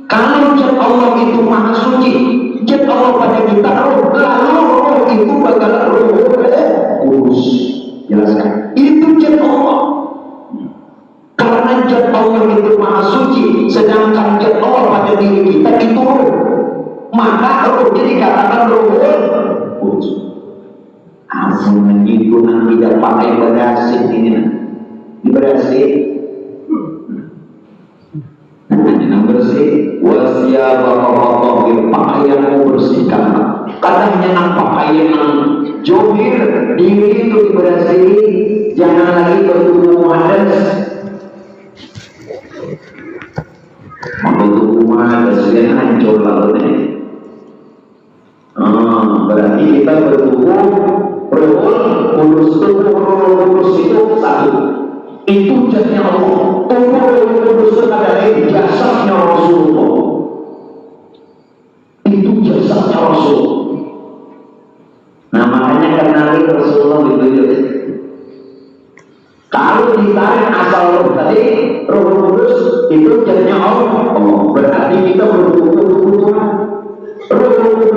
Kalau zat Allah itu maha suci, zat Allah pada kita roh, lalu roh itu bakal roh kudus. Jelaskan itu zat Allah. Karena zat Allah itu maha suci, sedangkan zat Allah pada diri kita itu roh, maka roh jadi katakan roh kudus. Aslinya itu nanti tidak pakai berasih ini, berasih. Yang bersih, wasiya bapak pakaian mau bersihkan. Katanya nak pakaian yang johir diri itu dibersihi, jangan lagi bertubuh muhadas. Bertubuh muhadas yang hancur lautnya. Berarti kita bertubuh roh kudus, tubuh roh kudus itu satu. Itu jasnya Allah. Tubuh roh kudus adalah jasadnya Rasulullah. Itu jasadnya Rasul.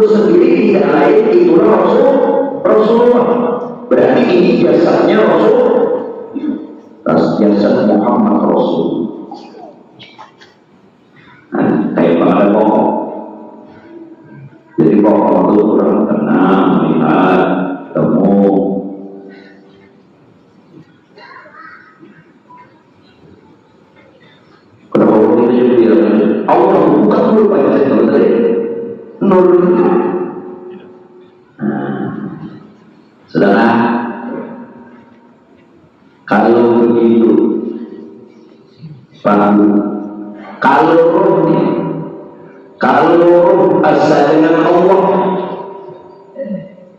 itu sendiri tidak lain itulah Rasulullah. Berarti ini jasanya Rasul, jasad Muhammad Rasul. Nah, kayak pada pokok. Jadi pokok itu orang tenang, melihat, temu. Kalau pokok itu jadi bilang, Allah buka dulu pada saya tadi. Nol. Saudara, kalau begitu, kalau rohnya, kalau roh asal dengan Allah,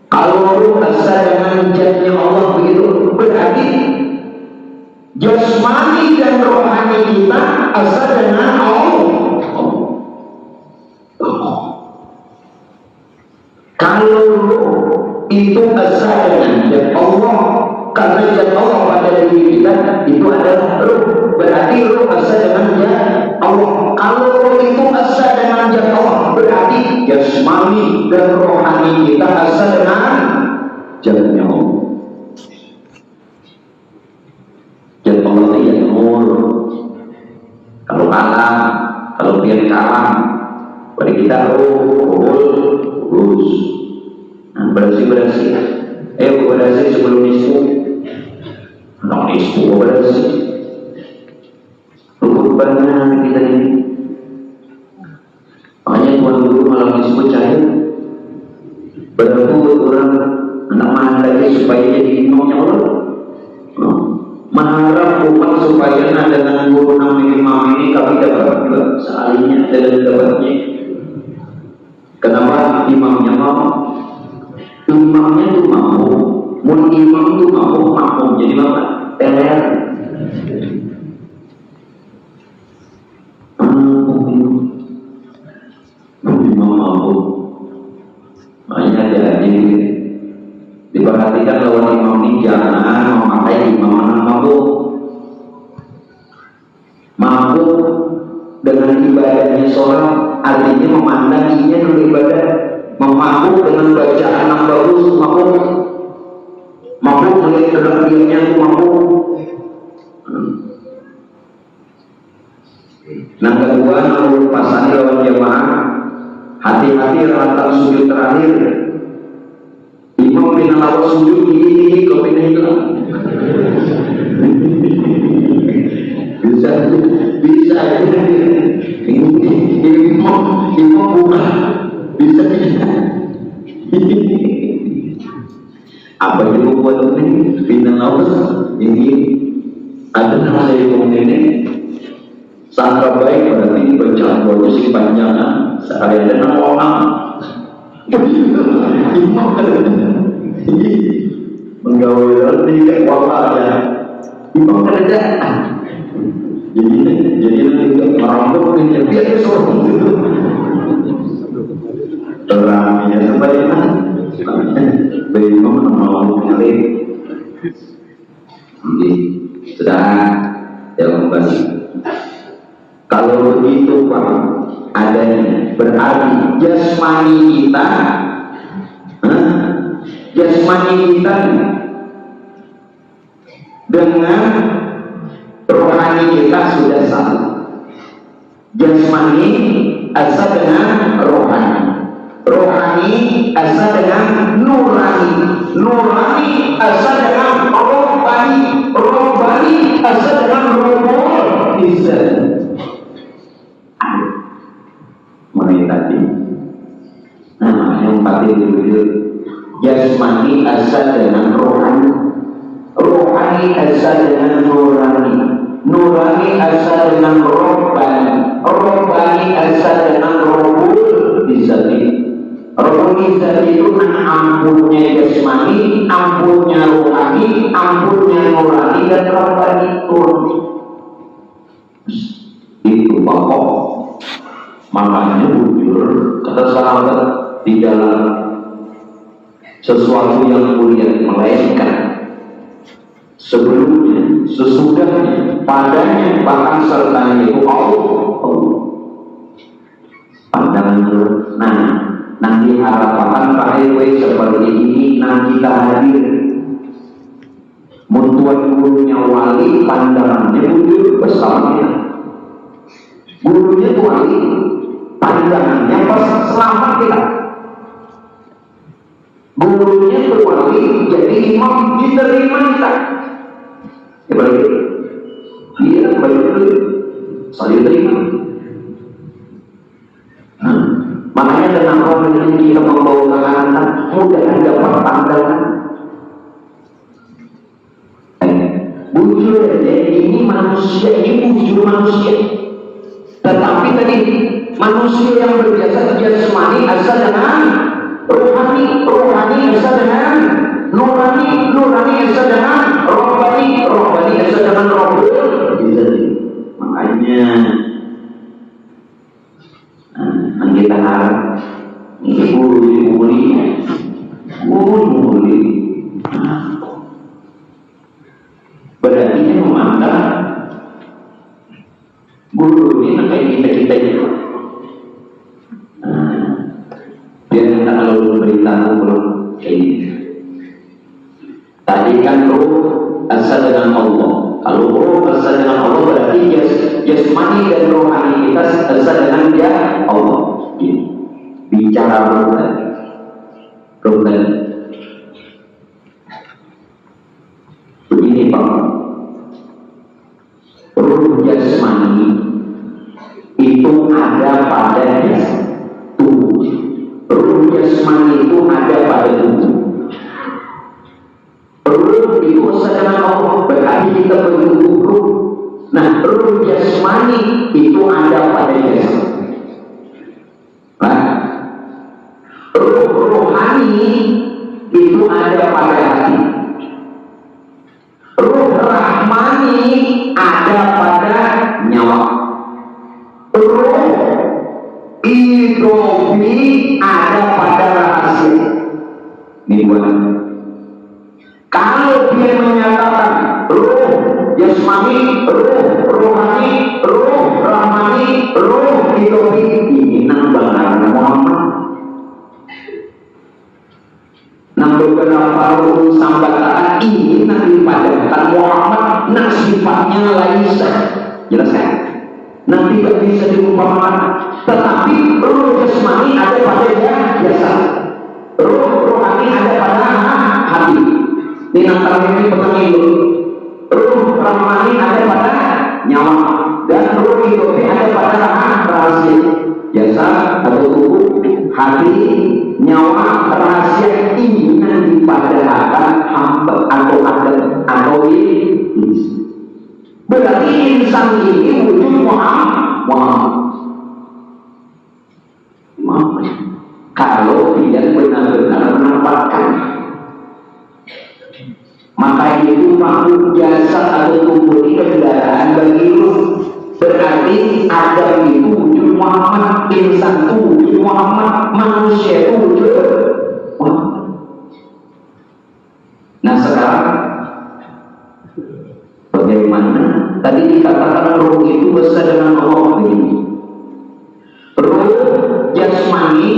kalau roh asal dengan zatnya Allah begitu, berarti jasmani dan rohani kita asal dengan Allah. Kalau roh itu asal dengan zat Allah, karena zat Allah pada diri kita itu adalah roh, berarti roh asal dengan zat Allah. Kalau roh itu asal dengan zat Allah, berarti jasmani dan rohani kita asal dengan zatnya Allah. Zat Allah itu yang nur. Kalau kalam, kalau biar kalam, pada kita roh, lurus. Nah, bersih. Bersih sebelum nisfu. Nah, nisfu bersih. Rukun benar kita ini. Makanya tuan guru malam nisfu cair. Berebut orang anak mahal lagi supaya jadi imamnya orang. Mengharap umat supaya dengan guru imam ini kami dapat juga sealinya dan dapatnya. Kenapa imamnya mau? Imamnya itu mampu, mun imam itu mampu, jadi apa? Teler. Imam mampu. Makanya jadi diperhatikan lawan imam ini jangan memakai imam mampu. Mampu dengan ibadahnya sholat, artinya memandanginya dulu ibadah. Mampu dengan bacaan yang bagus, mampu melihat kenabiannya, mampu. Yang kedua, menurut pasani lawan jamaah, hati-hati rantang sujud terakhir. Imam pina lawan sujud ini kau pina hilang. Bisa ini imam buka. Bisa apa yang membuat ini bintang lawas ini ada nama saya ini sangka baik berarti bacaan bagus panjangan sekali ada nama orang menggawe tidak kuasa imam kerja jadi nanti merambut ini biar seorang itu terangnya sebaliknya bagaimana mau mengalir jadi sudah yang kembali kalau begitu Pak adanya berarti jasmani kita dengan rohani kita sudah satu. Jasmani asal dengan rohani asal dengan nurani asal dengan robbani asal dengan robbul izan. Mengenai tadi yang tadi itu jasmani asal dengan rohani asal dengan nurani asal dengan robbani asal dengan robbul izan. Robbul izan itu kan ampunnya jasmani, ampunnya rohani, ampunnya nurani dan robbani itu pokok. Makanya bujur kata sahabat di dalam sesuatu yang mulia melainkan sebelumnya, sesudahnya, padanya, bahkan sertanya itu Allah. Pandangan Nanti harapan pakai seperti ini nanti kita hadir. Mutuan gurunya wali, pandangannya bujur besarnya. Gurunya wali, pandangannya pas selamat kita. Gurunya wali, jadi imam diterima kita. Ya balik. Iya balik. Saling terima. Makanya dengan orang yang kita membawa anak mudah dapat pandangan. Bujur ini manusia, ini bujur manusia. Tetapi tadi manusia yang berjasa jasmani asal dengan rohani, rohani asal dengan nurani, nurani asal dengan rohani, rohani asal dengan rohul. Makanya kita harap ini guru berarti dia memandang guru ini kayak kita itu. Biar kita kalau memberitahu belum kayak gitu. Tadi kan roh asal dengan Allah. Kalau roh asal dengan Allah berarti jasmani dan rohani kita asal dengan dia Allah. Bicara roh tadi. Begini Pak, roh jasmani itu ada pada tubuh. Roh jasmani itu ada pada tubuh. Roh itu sedang Allah, berarti kita bertubuh roh. Nah, roh jasmani itu ada pada jasad. Nah, roh rohani itu ada pada hati. Roh rahmani ada pada nyawa. Roh idobi ada pada rahasia. Ini buat. Kalau dia menyatakan roh jasmani, roh rohani, roh rahmani, roh idobi, ini nambah Muhammad. Namun kenapa roh sambatan ini nanti padatkan Muhammad, nah sifatnya laisa. Jelas kan? Nanti tidak bisa diumpamakan. Tetapi roh jasmani ada pada jasad, roh rohani ada pada hati. Ini antara ini petani dulu. Roh rahmani ada pada nyawa dan roh hidup ada pada rahasia. Jasad atau tubuh, hati, nyawa, rahasia ini nanti padahkan hamba atau adat atau iblis. Berarti insan ini wujud Muhammad. Kalau tidak benar-benar menampakkan, maka itu makhluk jasad atau tubuh ini kendaraan bagi ruh. Berarti Adam itu wujud Muhammad, insan itu wujud Muhammad, manusia itu wujud Muhammad. Nah sekarang bagaimana? Tadi dikatakan roh itu besar dengan Allah ini. Roh jasmani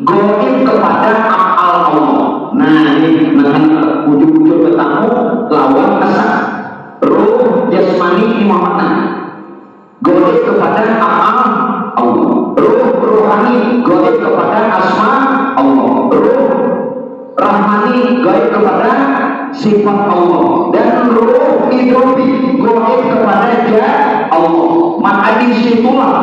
goib kepada af'al Allah. Nah ini dengan wujud-wujud bertamu lawan kesan. Roh jasmani Muhammad goib kepada af'al Allah. Roh rohani goib kepada asma Allah. Roh rahmani goib kepada sifat Allah. Dan roh idobi goib kepada dia Allah. Maka disitulah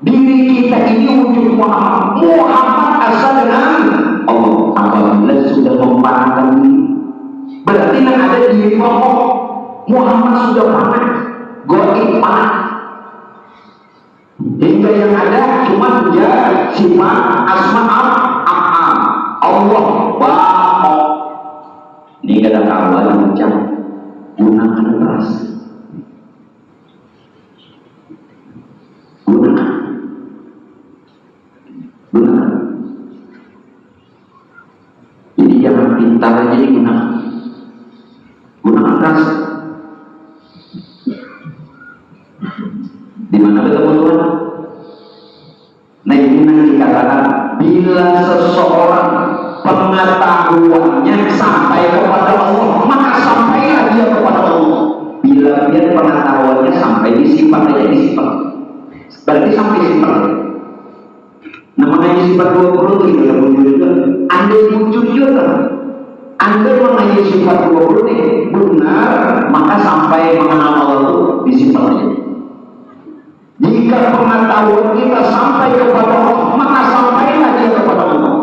diri kita ini wujud Muhammad. Muhammad asal dengan Allah. Apabila sudah mempanahkan diri, berarti yang ada diri Muhammad sudah panas, goib panas. Hingga yang ada cuma dia sifat asma Allah Bapak. Ini kadang kawan macam gunakan keras. Gunakan. Jadi jangan pintar aja digunakan. Gunakan keras. Di mana ketemu Tuhan? Nah ini nanti dikatakan bila seseorang pengetahuannya sampai kepada Allah, maka sampailah dia kepada Allah. Bila dia pengetahuannya sampai disimpan aja disimpan, berarti sampai simpan. Namanya sifat 20 itu dalam juga. Anda jujur kan? Anda mengenai sifat 20 ini benar, maka sampai mengenal Allah itu disimpan aja. Jika pengetahuan kita sampai kepada Allah, maka sampailah dia kepada Allah.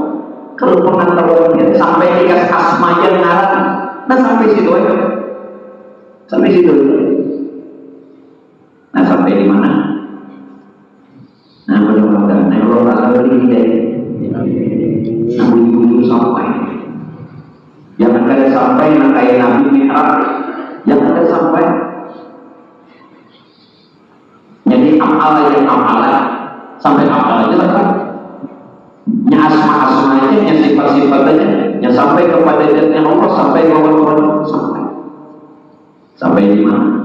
Kalau pengetahuan kita sampai dikasih asmanya ngaran, nah sampai situ aja. Sampai situ. Nah sampai di mana? Nah mudah-mudahan Allah Ta'ala beri hidayah. Nah bunyi-bunyi sampai. Jangan ada sampai yang kayak Nabi Mi'raj. Jangan ada sampai. Jadi amalan sampai amal aja lah. Nya asma aja, nya sifat aja, nya sampai kepada zatnya Allah, sampai ke Allah, sampai di mana?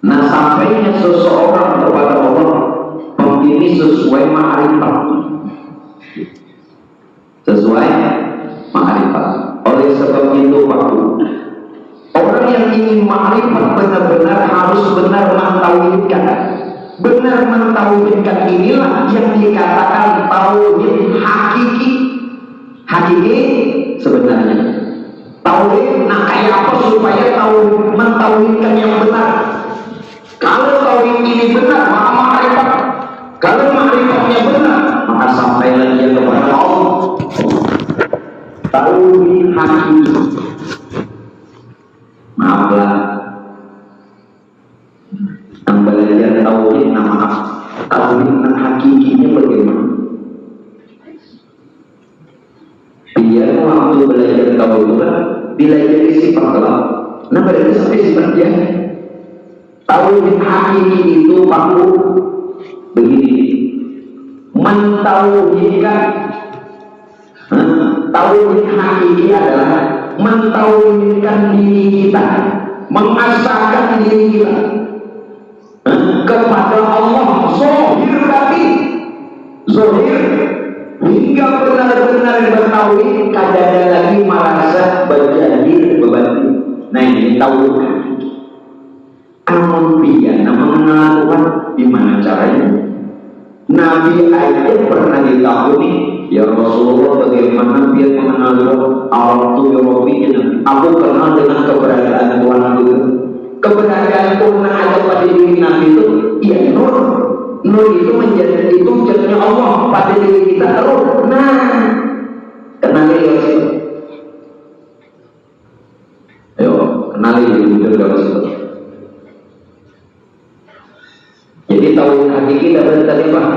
Nah sampainya seseorang kepada Allah ini sesuai ma'rifat, sesuai ma'rifat. Oleh sebab itu orang yang ingin ma'rifat benar-benar harus benar mentauhidkan. Benar mentauhidkan inilah yang dikatakan tauhid hakiki. Hakiki sebenarnya tauhid. Nah kayak apa supaya tauhid mentauhidkan yang benar? Kalau tauhid ini benar, maka ma'rifat. Kalau ma'rifatnya benar, maka sampailah dia kepada Allah. Tauhid hakiki. Maaflah, yang belajar tauhid, maaf, tauhid yang hakikinya bagaimana? Dia waktu belajar tauhid kan, belajar sifat Allah. Nah berarti sampai sifat dia. Tauhid hakiki itu perlu begini, mentauhidkan. Tauhid hakiki adalah mentauhidkan diri kita, mengasahkan diri kita kepada Allah zahir batin. Zahir hingga benar-benar bertauhid, kadang lagi merasa berjanji bebatin. Nah ini tauhid. Amun dia mengenal Tuhan di mana caranya? Nabi aja pernah ditakuni, ya Rasulullah bagaimana dia mengenal Tuhan? Aku kenal dengan keberadaan Tuhan itu. Keberadaan Tuhan ada pada diri Nabi itu, ya nur. Nur itu menjadi itu jadinya Allah pada diri kita terus. Nah, kenali ya Rasul. Ayo, kenali ya Rasul. Jadi tauhid hakiki dapat tadi Pak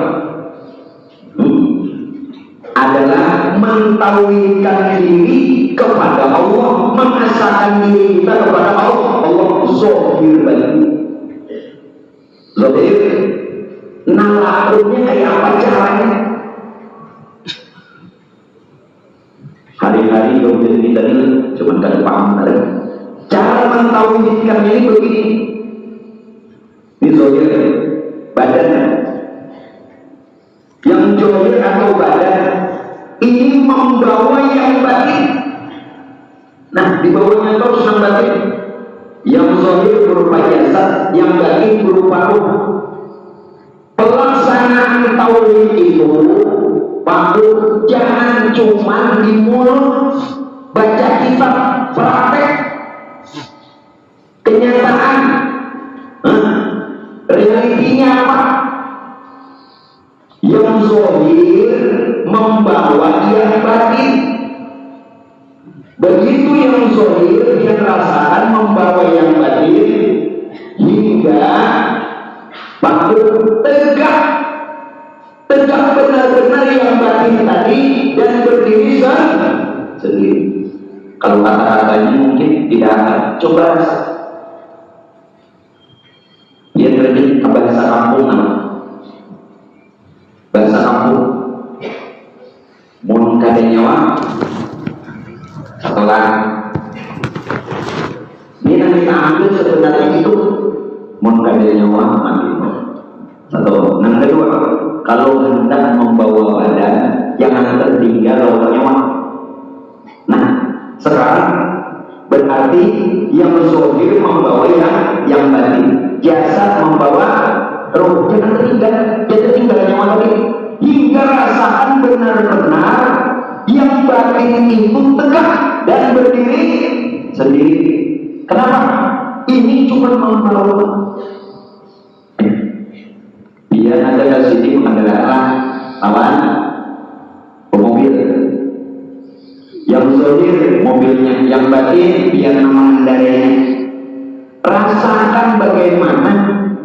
adalah mentauhidkan diri kepada Allah, mengasahkan diri kita kepada Allah. Allah zahir batin. Zahir. Nah lakunya kayak apa caranya? Hari-hari kemudian kita ini cuma kada paham. Cara mentauhidkan ini begini. Ini zahir. Badan yang zahir atau badan ini membawa yang batin. Nah di bawahnya terus yang batin. Yang zahir berupa jasad, yang batin berupa ruh. Pelaksanaan tauhid itu Pak, jangan cuma di mulut baca kitab, praktek kenyataan. Realitinya apa? Yang zahir membawa yang batin. Begitu yang zahir yang rasakan membawa yang batin hingga patut tegak benar-benar yang batin tadi dan berdiri sendiri. Kalau kata-katanya mungkin tidak akan coba. Dia terjadi ke bahasa kampung bahasa kampung mun kada nyawa setelah ini yang kita ambil sebenarnya itu mun kada nyawa mati. Satu, yang kedua kalau hendak membawa badan jangan tertinggal lawannya waktu. Nah sekarang berarti yang zahir membawa yang batin, jasad membawa roh. Jangan tertinggal nyawa tadi, hingga rasakan benar-benar yang batin itu tegak dan berdiri sendiri. Kenapa? Ini cuma membawa. Dia ada di sini adalah awan mobil. Yang zahir mobilnya, yang batin biar nama mengendarinya. Rasakan bagaimana,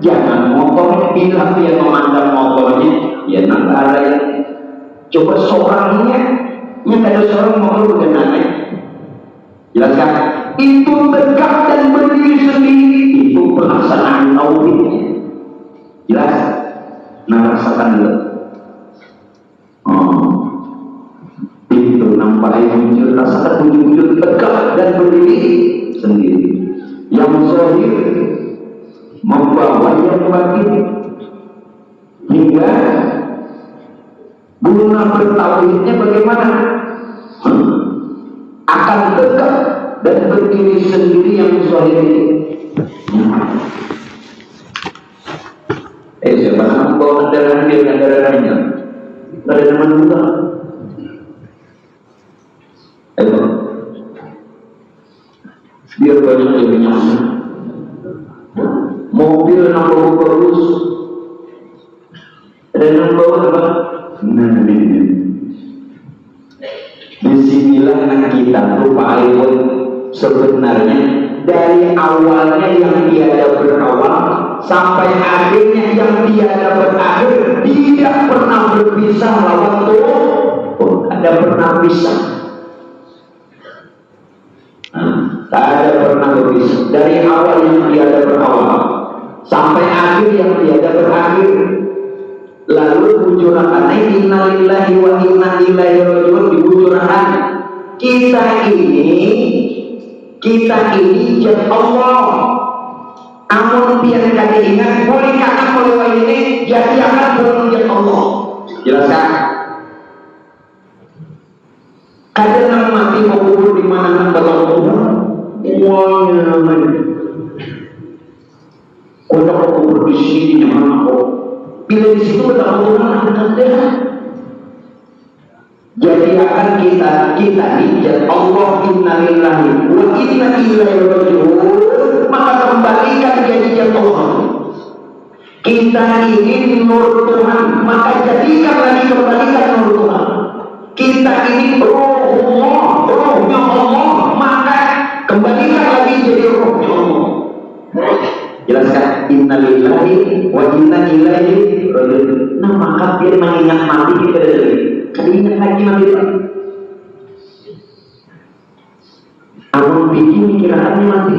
jangan motor bilang dia memandang motornya, ya nanti ya. Coba seorangnya, yang ada seorang motor bagaimana? Jelaskan, itu tegak dan berdiri sendiri, itu pelaksanaan tauhidnya. Jelas? Nah rasakan dulu. Itu nampak muncul, rasakan wujud tegak dan berdiri sendiri. Yang zahir membawa yang batin, hingga guna bertauhidnya bagaimana? Akan tegak dan berdiri sendiri yang zahir itu. Siapa yang membawa kendaraan dia kendaraannya? Tidak ada nama juga. Biar banyak yang nyaman. Mobil nampak bagus. Ada yang bawa apa? Nah, disinilah kita lupa ilmu sebenarnya dari awalnya yang tiada berawal sampai akhirnya yang tiada berakhir, tidak pernah berpisah lawan Tuhan. Ada pernah pisah. Tak ada pernah berpisah dari awal yang tiada berawal sampai akhir yang tiada berakhir. Lalu bujurakan innalillahi wa inna ilaihi raji'un, di bujurakan kita ini jat Allah. Amun biar kata ingat boleh kata kalau ini jadi akan belum jat Allah. Jelaskan. Ada yang mati mau kubur di mana dalam kubur? Uangnya namanya. Kau dapat kubur di sini di mana kau? Bila di situ dalam kubur ada. Jadi akan kita ini jat Allah, innalillahi wa inna ilaihi raji'un, maka kembalikan jadi jat Allah. Kita ini nur Tuhan, maka jadikan lagi kembalikan nur Tuhan. Kita ini rohnya Allah, maka kembalikan lagi jadi rohnya Allah. Jelaskan innalillahi wa inna ilaihi raji'un. Nah maka dia mengingat mati kita dari ingat lagi mati lagi. Amun bikin pikirannya mati.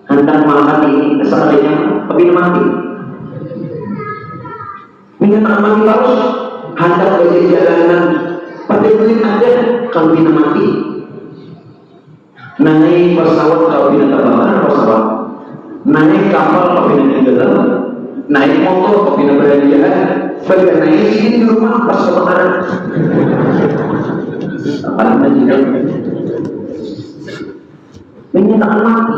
Hendak makan ini kesalahnya tapi mati. Ingat mati terus. Hendak belajar jalanan. Pada duit ada kalau bina mati. Naik pesawat kalau bina terbang pesawat. Naik kapal kalau bina tenggelam. Naik motor kalau bina berjalan. Bagian naik sini di rumah pas kebakaran. Apa namanya? Ini tak mati.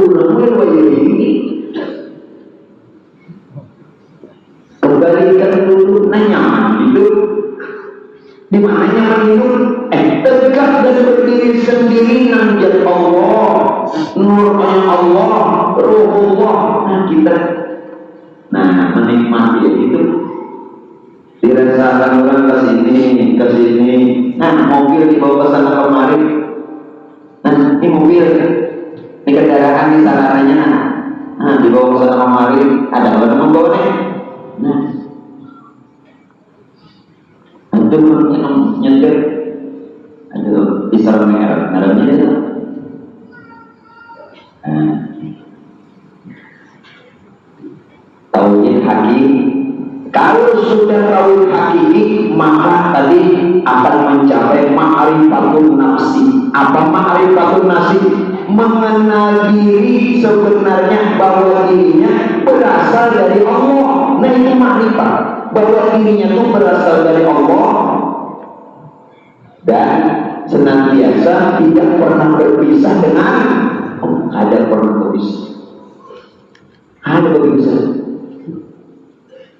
Ulang wajib ini. Kembalikan dulu nyaman hidup. Di mana nyaman hidup? Tegak dan berdiri sendiri namanya Allah, nurnya Allah, Ruh Allah. Nah kita. Nah, menikmati itu dirasakan orang ke sini. Nah, mobil dibawa ke sana kemari. Nah, ini mobil, ini kendaraan di sarananya. Nah, dibawa ke sana kemari. Ada orang membawa nih. Nah, itu nyetir. Aduh, bisa merah, ngarapnya itu. Tauhid hakiki. Kalau sudah tauhid hakiki, maka tadi akan mencapai ma'rifatun nafsi. Apa ma'rifatun nafsi? Mengenal diri sebenarnya bahwa dirinya berasal dari Allah. Nah itu makrifat bahwa dirinya itu berasal dari Allah dan senantiasa tidak pernah berpisah dengan ada pernah berpisah. Ada berpisah.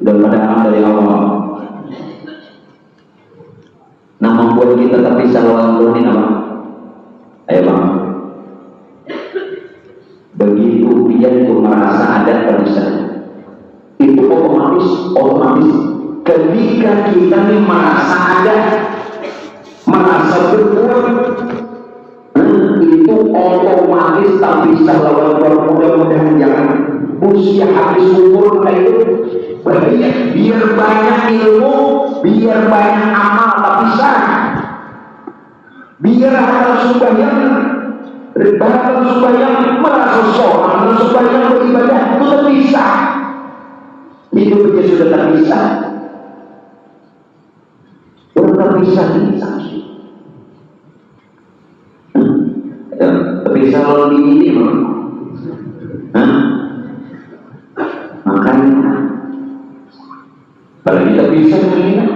Dan pada dari Allah. Nah, membuat kita terpisah lawan Tuhan ini apa? Ayo bang. Begitu dia itu merasa ada perpisahan, itu otomatis ketika kita ini merasa berbuat, itu otomatis terpisah lawan Tuhan. Mudah-mudahan jangan usia habis umur kayak itu. Biar banyak ilmu, biar banyak amal tapi sah. Biar amal sembahyang, bahkan sembahyang merasa sholat, sembahyang beribadah itu terpisah. Hidup dia sudah terpisah. Orang terpisah ini saksi. Terpisah kalau ini makanya kalau kita bisa begini,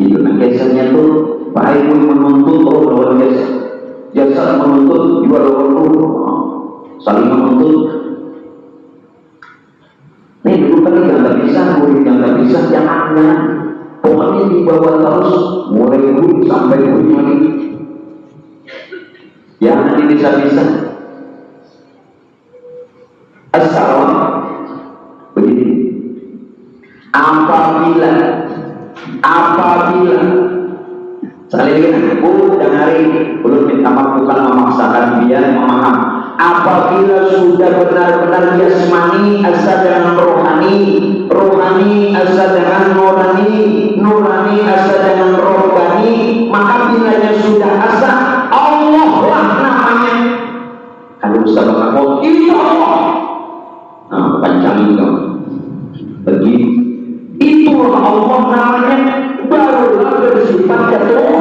itu biasanya tuh Pak Ibu menuntut luar biasa, jasa menuntut juga luar saling menuntut. Nih dulu kan yang bisa, murid yang tak bisa jangan, pokoknya dibawa terus mulai dulu sampai dulu lagi, jangan bisa. Asal begini. Apabila saling dan hari belum minta maaf, bukan memaksakan dia memaham. Apabila sudah benar-benar jasmani asa dengan rohani asa dengan nurani asa dengan rohani, maka bilanya sudah asa Allah lah namanya. Kalau Ustaz mengaku itu Allah, pancangin dong begini. Itulah Allah namanya, barulah bersifat ketua.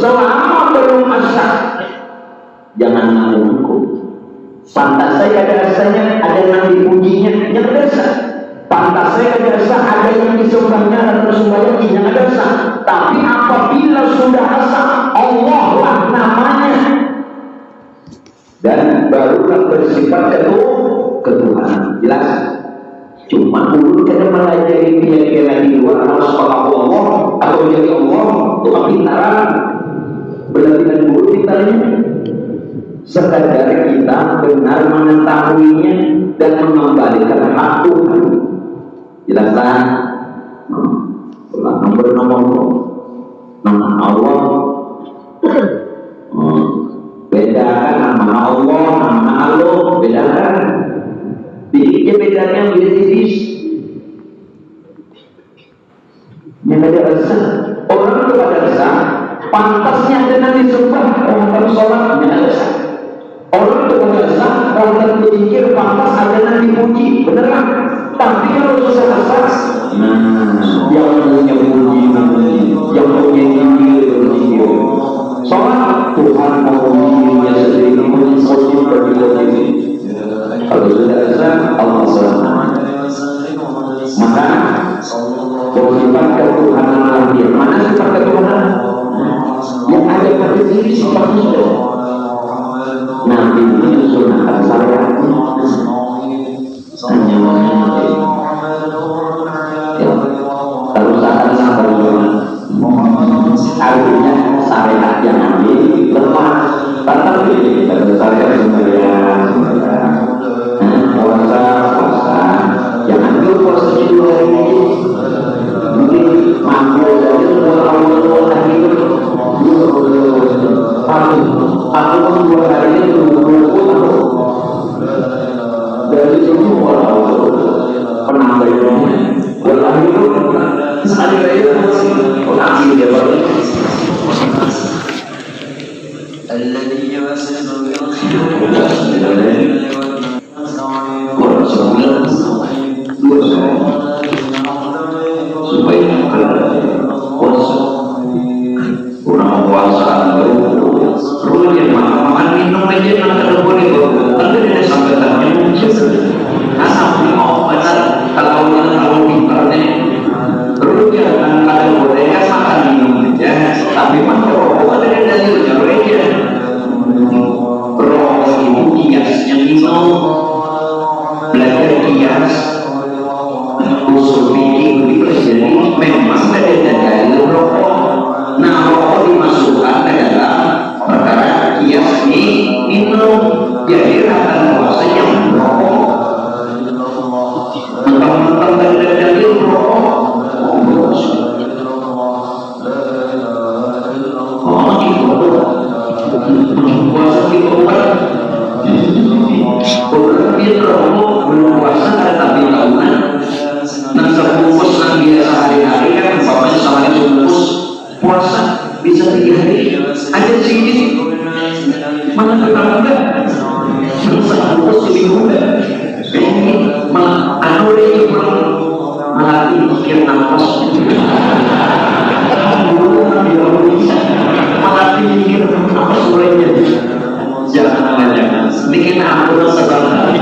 Selama belum asa, jangan mengaku. Pantas saya ada asanya, ada yang dipujinya, yang ada. Pantas saya ada asa, ada yang disembahnya dan bersembahyang, yang ada asa. Tapi apabila sudah asa, Allah lah namanya, dan barulah bersifat ketuhanan. Jelas? Cuma dulu kita melajari kira-kira di luar harus tahu Allah atau jadi Allah itu kepintaran. Belajar dulu pintarnya. Sekadar kita benar mengetahuinya dan mengembalikan hak Tuhan. Jelaskan. Nama Allah. Bedakan nama Allah, nama Allah, bedakan. Dikit bedanya beda tipis. Yang ada rasa orang itu ada rasa pantasnya dengan disembah orang sholat dengan rasa. Orang itu ada rasa orang berpikir pantas dengan dipuji, benar kan? Tapi kalau susah rasa, yang punya puji, yang punya diri sholat Tuhan memujinya sendiri, memuji bagi kalau sudah rasa Allah SWT, maka bersifat ketuhanan dia. Mana sifat ketuhanan? Yang ada pada diri sifat itu. Nabi ini sunahkan saya hanya mengenai kalau saat berjualan artinya syariat yang Nabi lemah. Tetapi kalau saya sembahyang puasa, jangan lupa sejuta ini mungkin mampu dari orang-orang lagi aku dua hari ini dari semua orang penampilannya berlari sekali lagi lagi dia balik supaya kurang puasa rutin makan minum aja nak boleh tapi dia sampai tanya mikir nafas. Malah mikir nafas mulainya. Jangan bikin akun sebentar.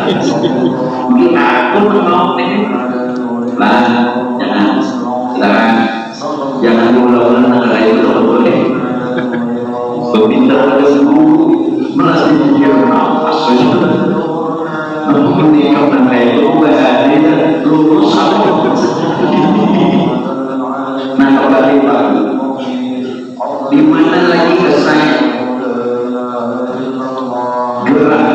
Bikin akun mau nih. Lah, jangan ulang-ulang negara itu boleh. Pintar ada guru masih mikir nafas. Menikah dengan itu lulus apa? Nah, kembali lagi, di mana lagi kesan gerak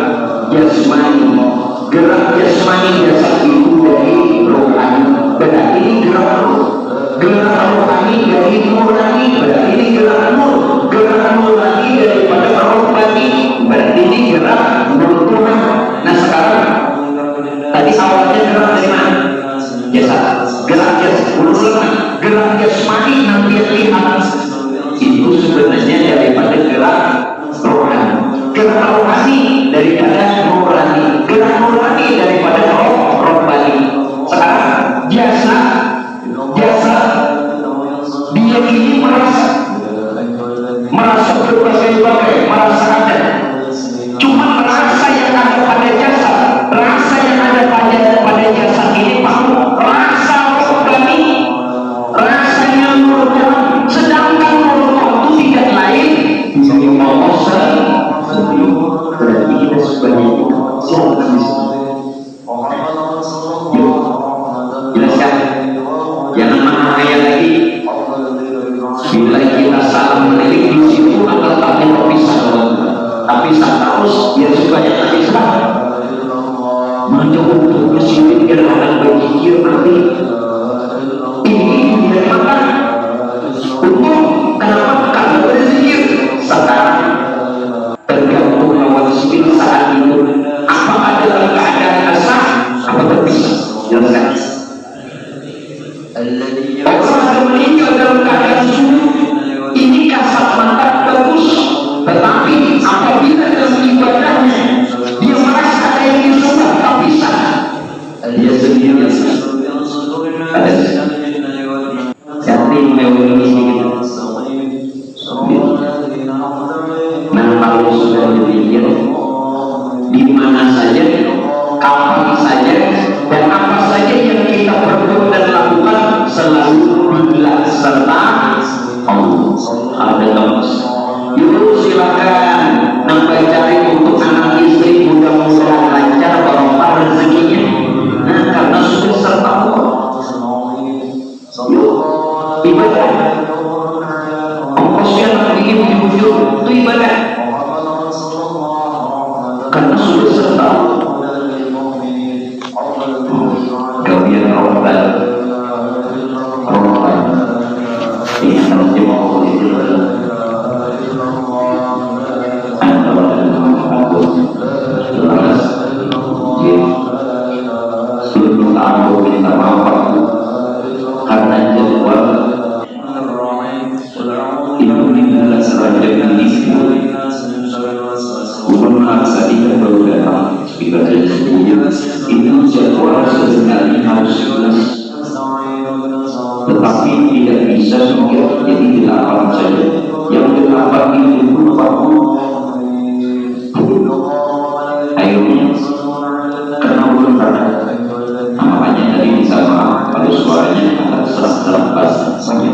jasmani dasar itu dari rohani, berarti ini gerak rohani dari nurani, berarti ini gerak nurani daripada rohani, berarti ini gerak nur Tuhan. Nah sekarang tadi awalnya gerak dari mana? Gerak jasmani nanti lihat itu sebenarnya daripada gerak rohani daripada nurani, gerak nurani daripada rohani. Sekarang jasa dia ini merasa berbagai-bagai, merasa ada. Cuma rasa yang ada pada jasa, rasa yang ada pada jasa ini mau rasa rohani, rasanya nur Tuhan. Sedangkan nur Tuhan itu tidak lain berarti kita sebagai siapa jelaskan, jangan menghayal lagi. Bila kita salah melirik di situ adalah tak terpisah, tapi terus dia sukanya terpisah. Mencoba untuk bersikir akan berpikir nanti ini tidak makan untuk kenapa karena berzikir. Sekarang tergantung lawan zikir saat itu apa ada dalam keadaan asah apa terpisah. Jelaskan. Orang yang meninggal dalam keadaan sujud ini kasat mata bagus, tetapi apabila dalam ibadahnya dia merasa ada yang disuruh tak bisa, dia sendiri ada cantik mewah sedikit. Nah kalau sudah dipikir di mana saja, kapan saja, dan apa saja yang kita perbuat dan lakukan selalu bila serta Allah. Ada kamus. Yuk silakan nambah cari untuk anak istri, mudah-mudahan lancar barokah rezekinya. Nah karena sudah serta Allah. Yuk ibadah. Ongkosnya tak bikin ujung-ujung itu ibadah. Karena sudah serta kalian rombal ini harus dimau itu seluruh aku minta maaf karena jadwal itu dibuat serajak ini masa tidak baru datang kita itu jadwal sebenarnya harus jelas, tetapi tidak bisa mungkin jadi delapan saja. Yang delapan itu berupa akhirnya karena belum pernah. Makanya tadi bisa maaf kalau suaranya agak serap-serap banyak.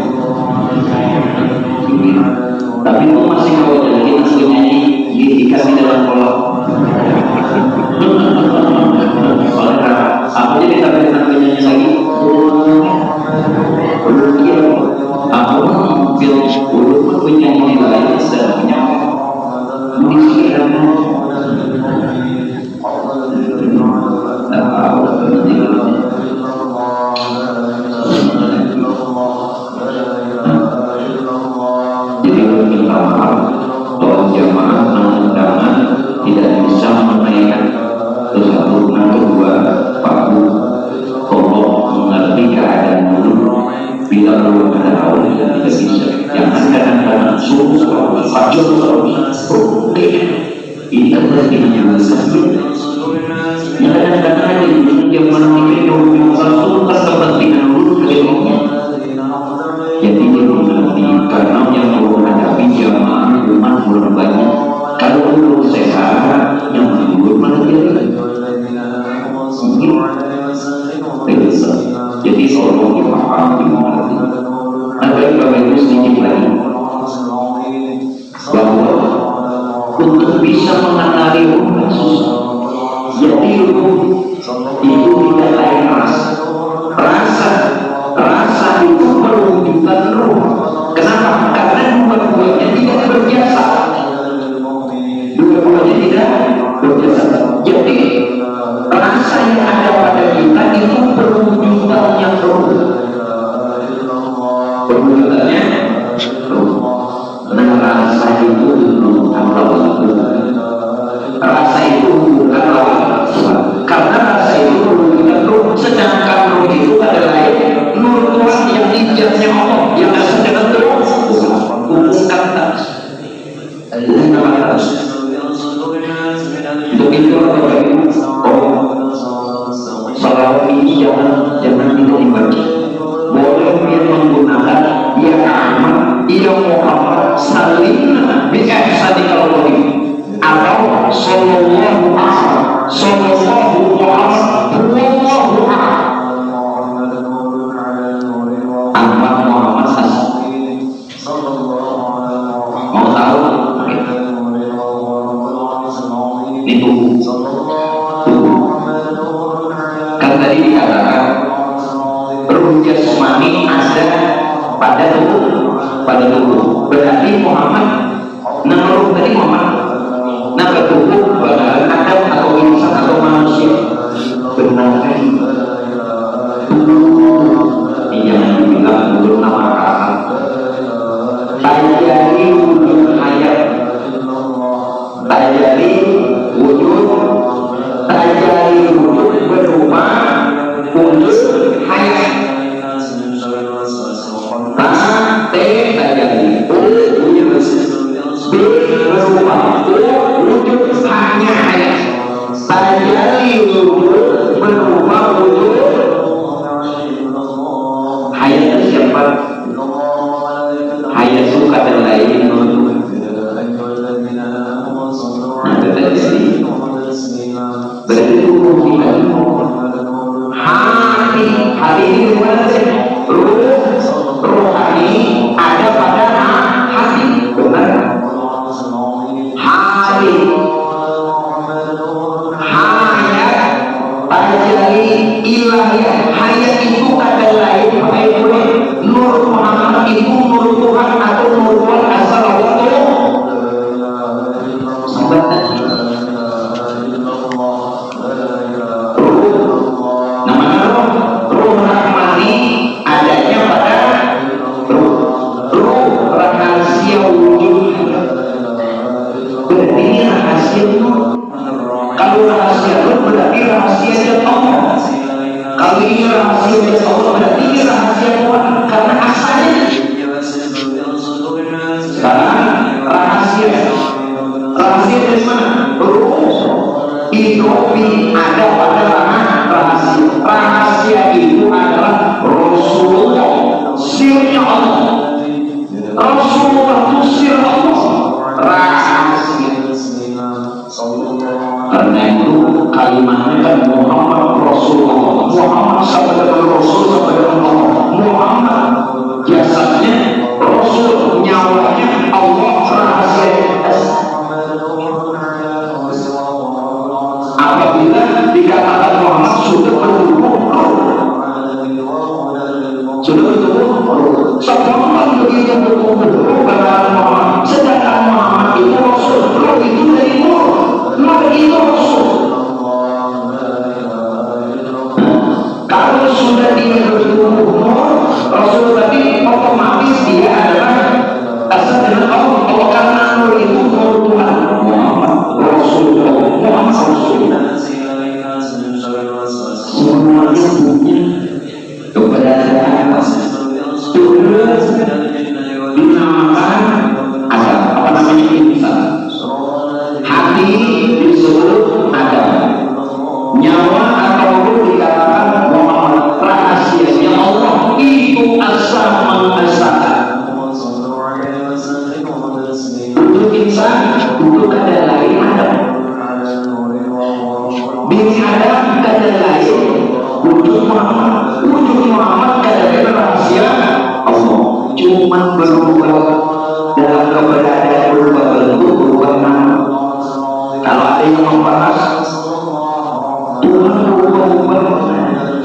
Tapi itu masih kalau jadi kita nyanyi dikasih dalam kolom. Apa jadi kita nyanyi lagi? Aku film 10 punya nilai sedang punya jadi minta maaf bahwa jamaah undangan tidak bisa menaikkan satu dan kedua Pak tolong mengerti keadaan dulu. Bila belum ada awal tidak bisa. Jangan kadang-kadang suruh fajr ini adalah dimenjelaskan. Yang kadang-kadang dia menemui dulu satu kepentingan dulu keilmuannya. Jadi tolong dipahami, ada Bapak Ibu sedikit lagi bahwa untuk bisa mengenali Rasul, jadi itu tidak lain rasa itu perwujudan roh. Kenapa? Karena dua-duanya tidak berjasa. Jadi rasa yang ada pada kita itu perwujudannya roh. Perwujudannya roh. Nah, rasa itu rasa itu bukan lawan karena rasa itu perwujudan roh. Sedangkan roh itu adalah nur Tuhan yang dijatnya Allah yang asal dengan terus bukan tak. Untuk itu Bapak Ibu, salawat ini jangan kita dibaca. Boleh dia menggunakan ya Ahmad, ya Muhammad, salimna bi ihsanika Allahi atau sallallahu alaihi sallallahu wallahu Ahmad Muhammad mau tahu itu kan tadi dikatakan ruh jasmani ada pada tubuh berarti Muhammad ruh tadi Muhammad ke tubuh badan Adam atau insan atau manusia benar jangan dibilang belum nama kata tajari wujud hayat tajari wujud berupa wujud hayat tajari berupa wujud hanya hayat tajari wujud berupa wujud hayat itu siapa? Hayat suka dan lain berarti tubuh kita hati ini mana sih? Rohani ada pada hati, benar? Hati hayat tajari ilahiyah. Hayat itu ada lain nur Muhammad itu nur Tuhan atau nur Tuhan asal Allah. Namanya roh rahmani adanya pada roh rahasia wujud. Berarti ini rahasia nur. Kalau rahasia nur berarti rahasianya Allah. Kalau ini rahasianya Allah berarti ini rahasia Tuhan karena asalnya. Sekarang rahasia dari mana? Roh Idopi ada pada rahasia. Rahasia itu adalah Rasulullah, sirnya Allah. Rasulullah itu sir Allah, rahasia. Karena itu kalimatnya kan Muhammad Rasulullah. Muhammad sama dengan Rasul sama dengan Allah. Muhammad wujud Muhammad adalah rahasia Allah, cuma berubah dalam keberadaan, berubah bentuk, berubah nama. Kalau ada yang membahas Tuhan berubah-ubah,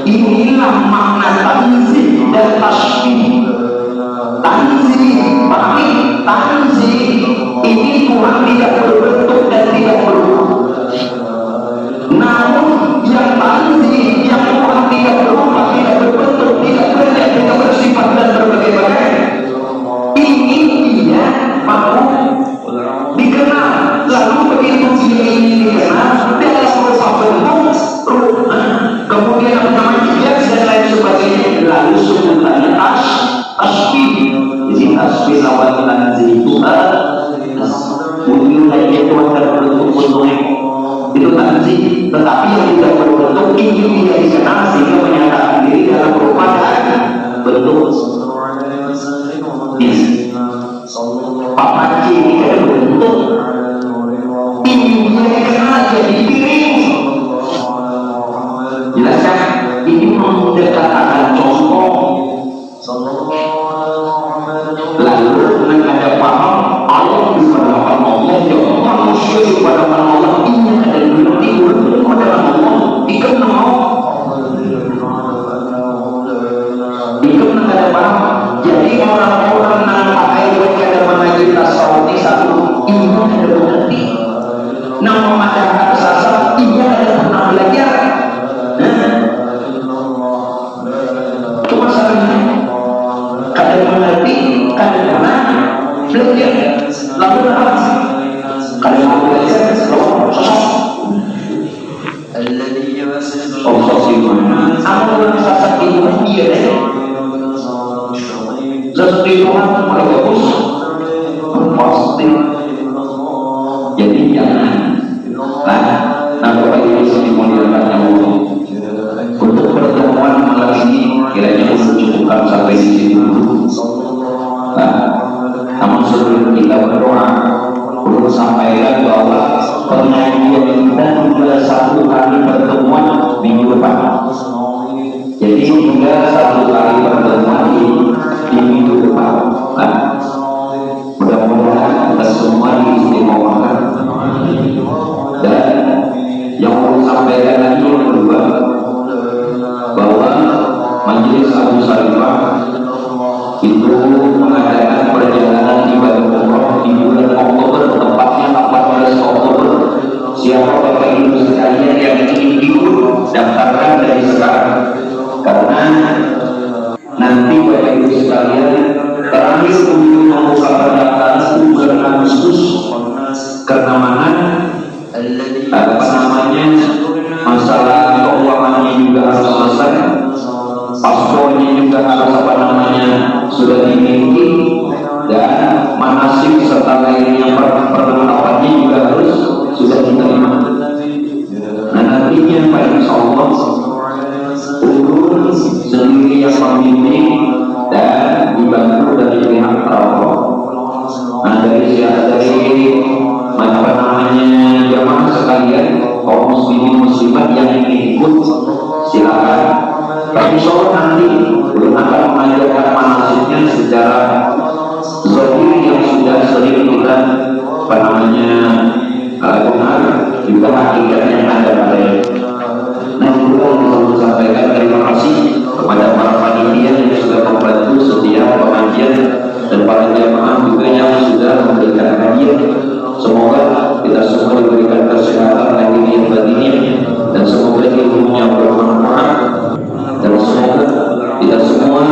inilah makna tanzih dan tasbih. Tanzih, pahami? Tanzih ini Tuhan tidak berbentuk dan tidak berubah. Namun yang tanzih, yang Tuhan tidak berubah, tidak berbentuk, tidak beradab, tidak bersifat dan berbagai-bagai, ini dia mampu dikenal. Lalu begitu ini dikenal, dia harus berbentuk, kemudian namanya ijaz dan lain sebagainya. Lalu sebutannya tasbih. Jadi tasbih lawan tanzih Tuhan, mungkin saja Tuhan berbentuk itu tanzih, tetapi yang tidak berbentuk ingin tidak dikenal sehingga menyatakan diri dalam rupa dan bentuk. Papa ini kan berbentuk, ingin dia dikenal jadi piring. Jelaskan ini mendekatkan contoh. Lalu dengan ada paham Allah diperlakukan Allah, jauh manusia diperlakukan Allah, ini ada berarti belum adalah Allah dikenal. Dikenal ada paham. Jadi orang-orang yang pakai wajah dan mengaji tasawuf satu, ini ada berarti. Nama masyarakat sasar, ini ada pernah belajar. Cuma salahnya kadang mengerti, kadang pernah belajar. Lalu apa? Kadang belajar, amal sasar itu dia deh. Sesuatu Tuhan bagus, pasti. Jadi jangan. Nah, Bapak Ibu dimuliakan Allah. Untuk pertemuan malam ini kiranya cukupkan sampai di sini dulu. Namun sebelum kita berdoa, perlu sampaikan bahwa pengajian kita juga satu kali pertemuan minggu depan. Jadi juga satu kali pertemuan di minggu depan. Mudah-mudahan kita semua diistimewakan. Dan yang perlu sampaikan lagi yang kedua, bahwa Majelis Abu Salimah itu mengadakan perjalanan ibadah umroh di bulan Oktober, tepatnya 14 Oktober. Siapa Bapak Ibu sekalian yang ingin ikut, daftarkan dari sekarang, karena nanti Bapak Ibu sekalian terakhir untuk membuka pendaftaran bulan Agustus. Karena mana? Masalah keuangannya juga harus selesai, paspornya juga harus sudah dimiliki, dan manasik serta lainnya perlengkapannya juga harus sudah diterima. Nah nantinya Pak Insya Allah urus sendiri yang memimpin dan dibantu dari pihak Allah. Nah dari jamaah sekalian, kaum muslimin muslimat yang ingin ikut silakan. Tapi insya Allah nanti belum akan mengajarkan manasiknya secara zahir yang sudah sering kita benar, juga hakikatnya ada pada. Nah juga untuk sampaikan terima kasih kepada para panitia yang sudah membantu setiap pengajian dan para jamaah juga yang sudah memberikan hadiah. Semoga kita semua diberikan kesehatan lahiriah batiniah, dan semoga ilmunya bermanfaat, dan semoga kita semua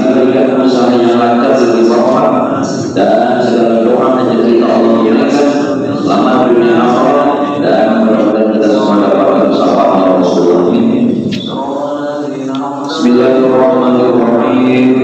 diberikan usaha yang lancar dan bermanfaat, dan segala doa dan rezeki Allah berikan selamat dunia akhirat, dan mudah-mudahan kita semua dapat bersama Rasulullah. Bismillahirrahmanirrahim.